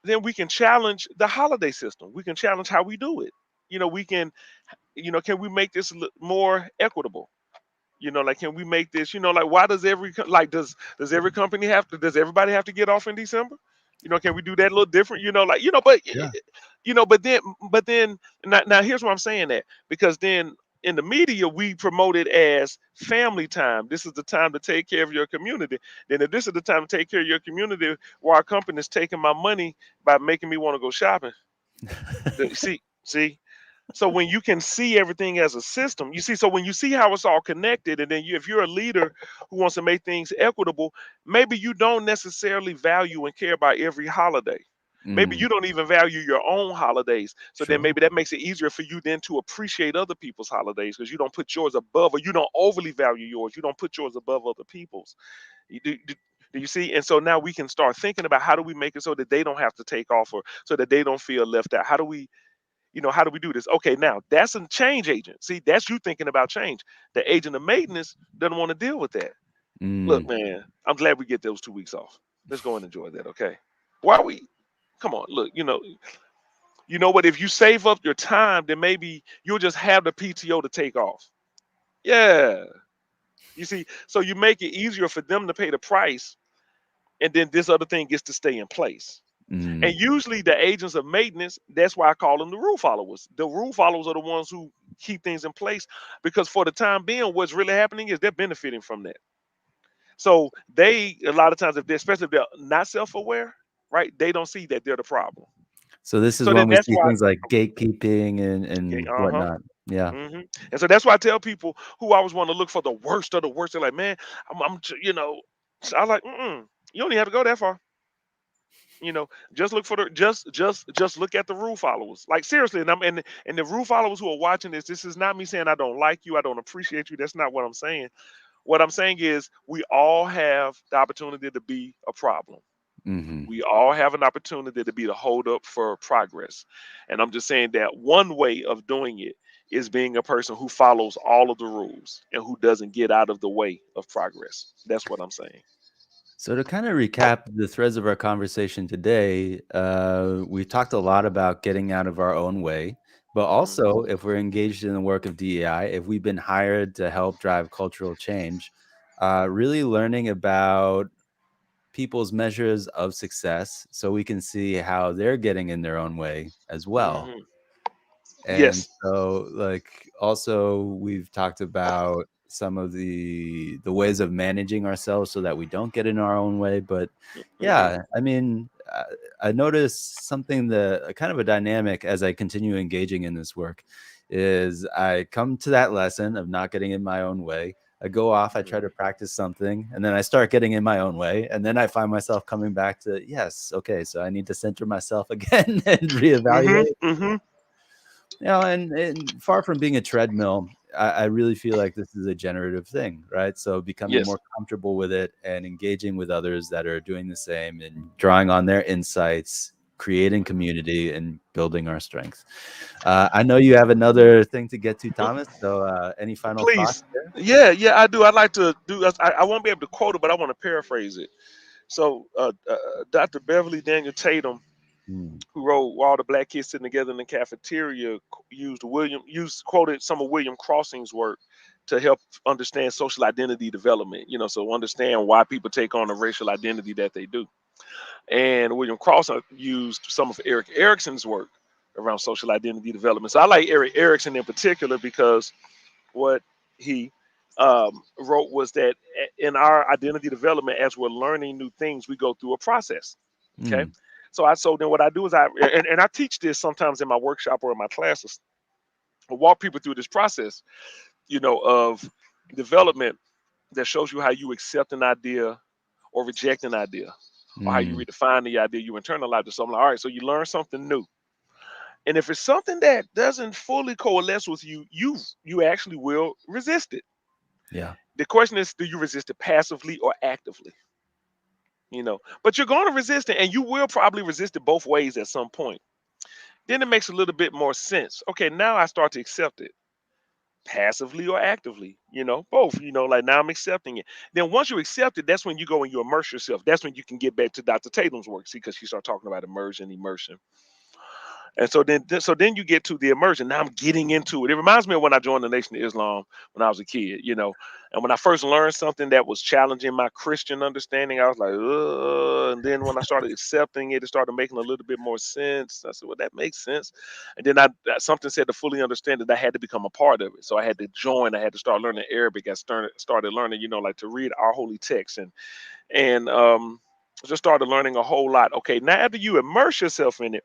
[SPEAKER 2] then we can challenge the holiday system. We can challenge how we do it. We can, can we make this more equitable? Like can we make this, like why does does every company have to, does everybody have to get off in December? Can we do that a little different? But
[SPEAKER 1] Yeah.
[SPEAKER 2] but then now here's what I'm saying that because then in the media we promote it as family time. This is the time to take care of your community. Then if this is the time to take care of your community, why our company is taking my money by making me want to go shopping? See. So when you can see everything as a system, you see. So when you see how it's all connected, and then if you're a leader who wants to make things equitable, maybe you don't necessarily value and care about every holiday. Maybe
[SPEAKER 1] Mm,
[SPEAKER 2] you don't even value your own holidays. So then
[SPEAKER 1] sure.
[SPEAKER 2] maybe that makes it easier for you then to appreciate other people's holidays because you don't put yours above, or you don't overly value yours. You don't put yours above other people's. Do you see? And so now we can start thinking about how do we make it so that they don't have to take off, or so that they don't feel left out. How do we do this? Okay, now that's a change agent. See, that's you thinking about change. The agent of maintenance doesn't want to deal with that. Look,
[SPEAKER 1] Mm.
[SPEAKER 2] man, I'm glad we get those 2 weeks off. Let's go and enjoy that, okay? Why we come on, look, what? If you save up your time, then maybe you'll just have the PTO to take off. Yeah. You see, so you make it easier for them to pay the price, and then this other thing gets to stay in place. And
[SPEAKER 1] Mm.
[SPEAKER 2] usually the agents of maintenance, that's why I call them the rule followers. The rule followers are the ones who keep things in place because for the time being, what's really happening is they're benefiting from that. So they a lot of times, if they're especially if they're not self-aware, right, they don't see that they're the problem.
[SPEAKER 1] So this is
[SPEAKER 2] So then
[SPEAKER 1] when we
[SPEAKER 2] that's
[SPEAKER 1] see
[SPEAKER 2] why
[SPEAKER 1] things like gatekeeping and
[SPEAKER 2] uh-huh.
[SPEAKER 1] whatnot. Yeah.
[SPEAKER 2] And so that's why I tell people who always want to look for the worst of the worst. They're like, man, so I like, you don't even have to go that far. Just look for the just look at the rule followers. Like seriously, and the rule followers who are watching this is not me saying I don't like you, I don't appreciate you. That's not what I'm saying. What I'm saying is we all have the opportunity to be a problem.
[SPEAKER 1] Hmm.
[SPEAKER 2] We all have an opportunity to be the hold up for progress. And I'm just saying that one way of doing it is being a person who follows all of the rules and who doesn't get out of the way of progress. That's what I'm saying.
[SPEAKER 1] So to kind of recap the threads of our conversation today, we talked a lot about getting out of our own way, but
[SPEAKER 2] Mhm.
[SPEAKER 1] also if we're engaged in the work of DEI, if we've been hired to help drive cultural change, really learning about people's measures of success so we can see how they're getting in their own way as well.
[SPEAKER 2] Mhm.
[SPEAKER 1] And
[SPEAKER 2] Yes.
[SPEAKER 1] so, like, also we've talked about some of the ways of managing ourselves so that we don't get in our own way. But
[SPEAKER 2] Mhm.
[SPEAKER 1] yeah, I mean, I noticed something that kind of a dynamic as I continue engaging in this work is I come to that lesson of not getting in my own way. I go off, I try
[SPEAKER 2] Mhm.
[SPEAKER 1] to practice something, and then I start getting in my own way. And then I find myself coming back to, yes, okay, so I need to center myself again and
[SPEAKER 2] Mhm.
[SPEAKER 1] reevaluate.
[SPEAKER 2] Mhm.
[SPEAKER 1] And far from being a treadmill, I really feel like this is a generative thing, right? So becoming
[SPEAKER 2] Yes.
[SPEAKER 1] more comfortable with it and engaging with others that are doing the same and drawing on their insights, creating community and building our strength. I know you have another thing to get to, Thomas. So any final thoughts
[SPEAKER 2] Please.
[SPEAKER 1] there?
[SPEAKER 2] Yeah, yeah, I do. I'd like to do. I won't be able to quote it, but I want to paraphrase it. So, Dr. Beverly Daniel Tatum,
[SPEAKER 1] Mm,
[SPEAKER 2] who wrote "While the Black Kids Sitting Together in the Cafeteria," used quoted some of William Crossing's work to help understand social identity development. So understand why people take on the racial identity that they do. And William Crossing used some of Eric Erickson's work around social identity development. So I like Eric Erickson in particular because what he wrote was that in our identity development, as we're learning new things, we go through a process. Okay.
[SPEAKER 1] mm,
[SPEAKER 2] So then what I do is and I teach this sometimes in my workshop or in my classes. I walk people through this process, of development that shows you how you accept an idea or reject an idea, or how you
[SPEAKER 1] mm,
[SPEAKER 2] redefine the idea, you internalize it. So I'm like, all right, so you learn something new. And if it's something that doesn't fully coalesce with you, you actually will resist it.
[SPEAKER 1] yeah.
[SPEAKER 2] The question is, do you resist it passively or actively? But you're going to resist it, and you will probably resist it both ways at some point. Then it makes a little bit more sense. Okay, now I start to accept it passively or actively, both, like now I'm accepting it. Then once you accept it, that's when you go and you immerse yourself. That's when you can get back to Dr. Tatum's work. See, because she started talking about immersion. And so then you get to the immersion. Now I'm getting into it. It reminds me of when I joined the Nation of Islam when I was a kid, you know. And when I first learned something that was challenging my Christian understanding, I was like, ugh. And then when I started accepting it, it started making a little bit more sense. I said, well, that makes sense. And then something said to fully understand it, I had to become a part of it. So I had to join. I had to start learning Arabic. I started learning, you know, like to read our holy text and just started learning a whole lot. Okay, now after you immerse yourself in it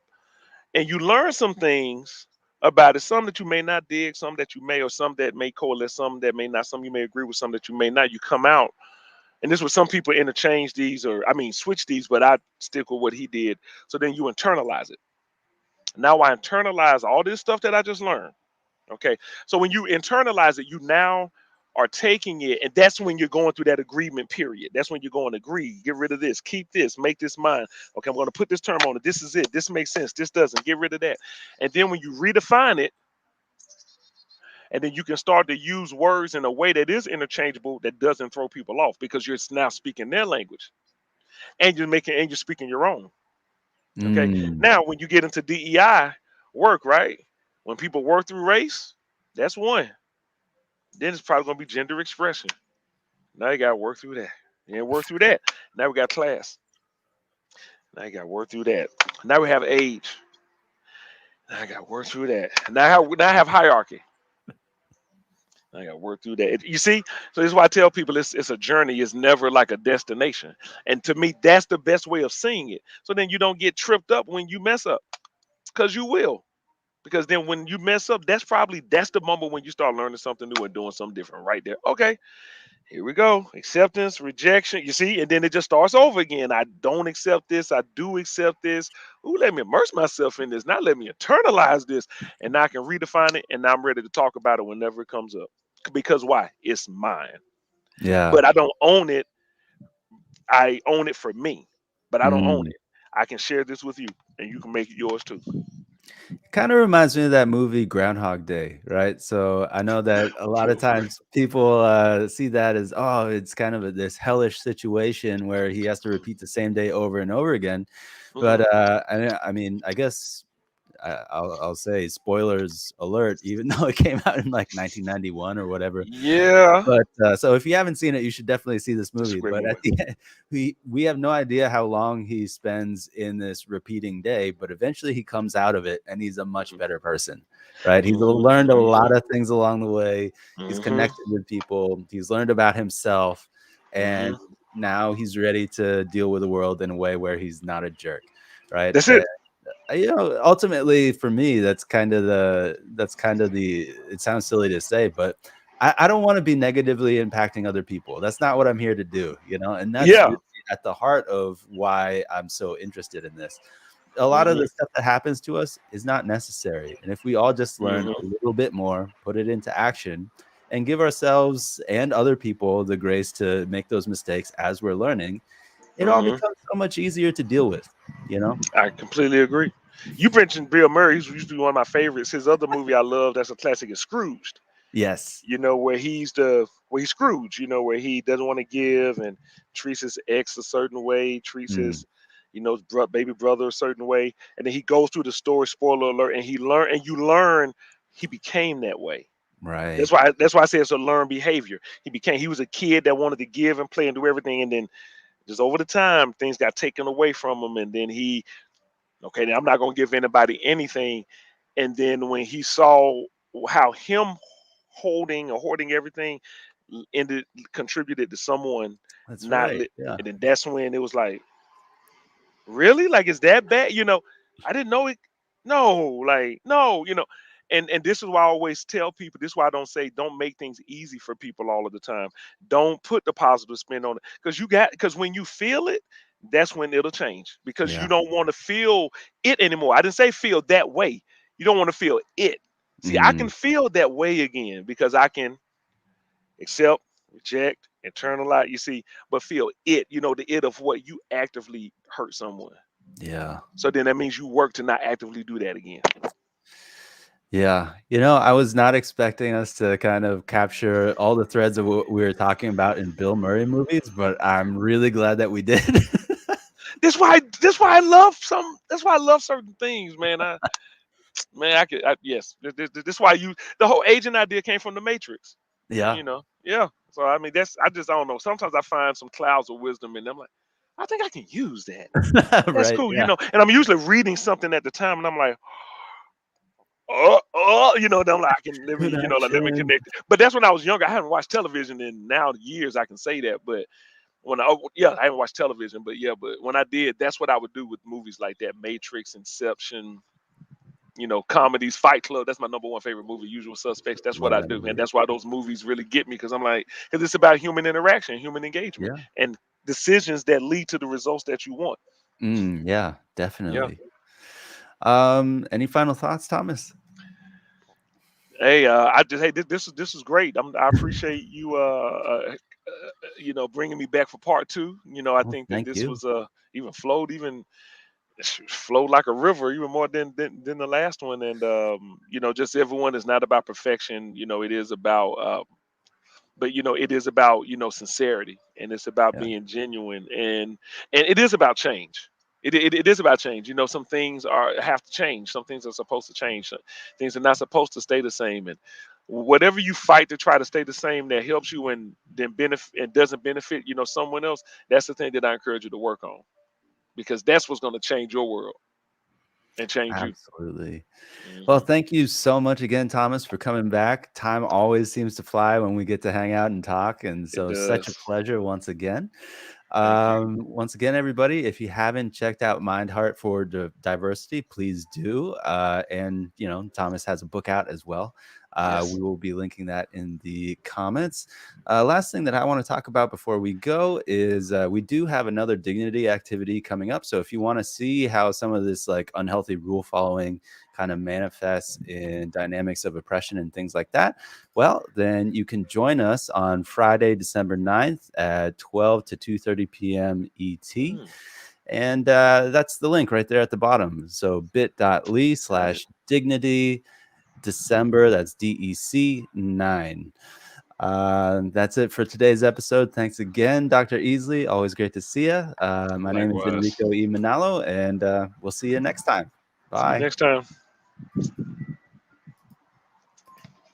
[SPEAKER 2] and you learn some things about it, some that you may not dig, some that you may, or some that may coalesce, some that may not, some you may agree with, some that you may not. You come out, and this was some people interchange these, or I mean switch these, but I stick with what he did. So then you internalize it. Now I internalize all this stuff that I just learned. Okay. So when you internalize it, you now are taking it, and that's when you're going through that agreement period. That's when you're going to agree, get rid of this, keep this, make this mine. Okay, I'm going to put this term on it. This is it. This makes sense. This doesn't. Get rid of that. And then when you redefine it, and then you can start to use words in a way that is interchangeable that doesn't throw people off because you're now speaking their language and you're speaking your own. Okay.
[SPEAKER 1] Mm.
[SPEAKER 2] Now when you get into DEI work, right? When people work through race, that's one. Then it's probably gonna be gender expression. Now you gotta work through that. You ain't work through that. Now we got class. Now you gotta work through that. Now we have age. Now I gotta work through that. Now I have hierarchy. Now I gotta work through that. You see, so this is why I tell people it's a journey. It's never like a destination. And to me, that's the best way of seeing it. So then you don't get tripped up when you mess up, because you will. Because then when you mess up, that's the moment when you start learning something new and doing something different right there. Okay, here we go. Acceptance, rejection. You see, and then it just starts over again. I don't accept this. I do accept this. Ooh, let me immerse myself in this. Now let me internalize this. And now I can redefine it. And now I'm ready to talk about it whenever it comes up. Because why? It's mine.
[SPEAKER 1] Yeah.
[SPEAKER 2] But I don't own it. I own it for me. But I don't own
[SPEAKER 1] Mm.
[SPEAKER 2] it. I can share this with you and you can make it yours too.
[SPEAKER 1] Kind of reminds me of that movie Groundhog Day, right? So I know that a lot of
[SPEAKER 2] True.
[SPEAKER 1] times people see that as, oh, it's kind of this hellish situation where he has to repeat the same day over and over again. But
[SPEAKER 2] Hmm.
[SPEAKER 1] I mean, I guess I'll say spoilers alert, even though it came out in like 1991 or whatever.
[SPEAKER 2] Yeah.
[SPEAKER 1] But so if you haven't seen it, you should definitely see this
[SPEAKER 2] It's a
[SPEAKER 1] movie.
[SPEAKER 2] great
[SPEAKER 1] But at
[SPEAKER 2] movie.
[SPEAKER 1] the end, we have no idea how long he spends in this repeating day, but eventually he comes out of it and he's a much better person, right? He's learned a lot
[SPEAKER 2] Hmm.
[SPEAKER 1] of things along the way. He's
[SPEAKER 2] Hmm.
[SPEAKER 1] connected with people. He's learned about himself, and
[SPEAKER 2] Hmm.
[SPEAKER 1] now he's ready to deal with the world in a way where he's not a jerk, right?
[SPEAKER 2] That's it.
[SPEAKER 1] Ultimately for me, that's kind of the, it sounds silly to say, but I don't want to be negatively impacting other people. That's not what I'm here to do, and that's
[SPEAKER 2] Yeah.
[SPEAKER 1] really at the heart of why I'm so interested in this. A lot of
[SPEAKER 2] Hmm.
[SPEAKER 1] the stuff that happens to us is not necessary, and if we all just learn
[SPEAKER 2] Hmm.
[SPEAKER 1] a little bit more, put it into action, and give ourselves and other people the grace to make those mistakes as we're learning, it all
[SPEAKER 2] Hmm.
[SPEAKER 1] becomes so much easier to deal with.
[SPEAKER 2] I completely agree. You mentioned Bill Murray. He's used to be one of my favorites. His other movie I love that's a classic is Scrooged.
[SPEAKER 1] Yes.
[SPEAKER 2] Where he's Scrooge. Where he doesn't want to give and treats his ex a certain way, treats
[SPEAKER 1] Mm,
[SPEAKER 2] his baby brother a certain way, and then he goes through the story. Spoiler alert! And you learn he became that way.
[SPEAKER 1] right.
[SPEAKER 2] That's why I say it's a learned behavior. He was a kid that wanted to give and play and do everything, and then just over the time things got taken away from him, and then okay, now I'm not gonna give anybody anything. And then when he saw how him holding or hoarding everything ended contributed to someone
[SPEAKER 1] That's
[SPEAKER 2] not
[SPEAKER 1] right.
[SPEAKER 2] li-
[SPEAKER 1] Yeah.
[SPEAKER 2] and then that's when it was like, really? Like, is that bad? I didn't know it. No, like, no, and this is why I always tell people, this is why I don't make things easy for people all of the time. Don't put the positive spin on it. Because when you feel it, that's when it'll change. Because you
[SPEAKER 1] Yeah.
[SPEAKER 2] don't want to feel it anymore. I didn't say feel that way. You don't want to feel it. See, I
[SPEAKER 1] Mm,
[SPEAKER 2] can feel that way again because I can accept, reject, internalize, you see, but feel it, the it of what you actively hurt someone.
[SPEAKER 1] yeah.
[SPEAKER 2] So then that means you work to not actively do that again.
[SPEAKER 1] Yeah. I was not expecting us to kind of capture all the threads of what we were talking about in Bill Murray movies, but I'm really glad that we did.
[SPEAKER 2] That's why I love certain things, man. Man, yes. This why the whole agent idea came from the Matrix.
[SPEAKER 1] Yeah.
[SPEAKER 2] Yeah. So I mean, I just I don't know. Sometimes I find some clouds of wisdom in them. Like, I think I can use that. That's
[SPEAKER 1] Right,
[SPEAKER 2] cool,
[SPEAKER 1] yeah.
[SPEAKER 2] And I'm usually reading something at the time, and I'm like, and I'm like, I can let me, let me
[SPEAKER 1] Connection.
[SPEAKER 2] connect. But that's when I was younger. I haven't watched television in now years. I can say that, but I haven't watched television, but yeah, but when I did, that's what I would do with movies like that, Matrix, Inception, comedies, Fight Club. That's my number one favorite movie. Usual Suspects. That's what
[SPEAKER 1] Love
[SPEAKER 2] I
[SPEAKER 1] that
[SPEAKER 2] do, and
[SPEAKER 1] movie.
[SPEAKER 2] that's why those movies really get me because I'm like, because it's about human interaction, human engagement,
[SPEAKER 1] Yeah.
[SPEAKER 2] and decisions that lead to the results that you want.
[SPEAKER 1] Yeah,
[SPEAKER 2] Yeah.
[SPEAKER 1] definitely. Any final thoughts, Thomas?
[SPEAKER 2] Hey, I just hey this is great. I appreciate you bringing me back for part two. I
[SPEAKER 1] Well,
[SPEAKER 2] think that
[SPEAKER 1] thank
[SPEAKER 2] this
[SPEAKER 1] you.
[SPEAKER 2] was even flowed like a river even more than the last one. And just everyone is not about perfection. It is about but it is about sincerity, and it's about
[SPEAKER 1] Yeah,
[SPEAKER 2] being genuine, and it is about change. It is about change. Some things have to change. Some things are supposed to change. Some things are not supposed to stay the same. And whatever you fight to try to stay the same that helps you and then benefit and doesn't benefit someone else, that's the thing that I encourage you to work on, because that's what's going to change your world and change you.
[SPEAKER 1] absolutely. Well,
[SPEAKER 2] Hmm.
[SPEAKER 1] thank you so much again, Thomas, for coming back. Time always seems to fly when we get to hang out and talk, and
[SPEAKER 2] It
[SPEAKER 1] so such a
[SPEAKER 2] does.
[SPEAKER 1] pleasure once again.
[SPEAKER 2] Thank you.
[SPEAKER 1] Once again, everybody, if you haven't checked out Mind Heart for Diversity, please do. And Thomas has a book out as well.
[SPEAKER 2] Yes.
[SPEAKER 1] We will be linking that in the comments. Last thing that I want to talk about before we go is we do have another dignity activity coming up. So if you want to see how some of this like unhealthy rule following kind of manifests in dynamics of oppression and things like that, well, then you can join us on Friday, December 9th at 12 to 2:30 p.m. ET.
[SPEAKER 2] Mm,
[SPEAKER 1] And that's the link right there at the bottom. So bit.ly
[SPEAKER 2] got it.
[SPEAKER 1] slash dignity December, that's DEC 9. That's it for today's episode. Thanks again, Dr. Easley. Always great to see you. My name is
[SPEAKER 2] Likewise.
[SPEAKER 1] Enrico E. Manalo, and we'll see you next time.
[SPEAKER 2] See you
[SPEAKER 1] Bye.
[SPEAKER 2] next time.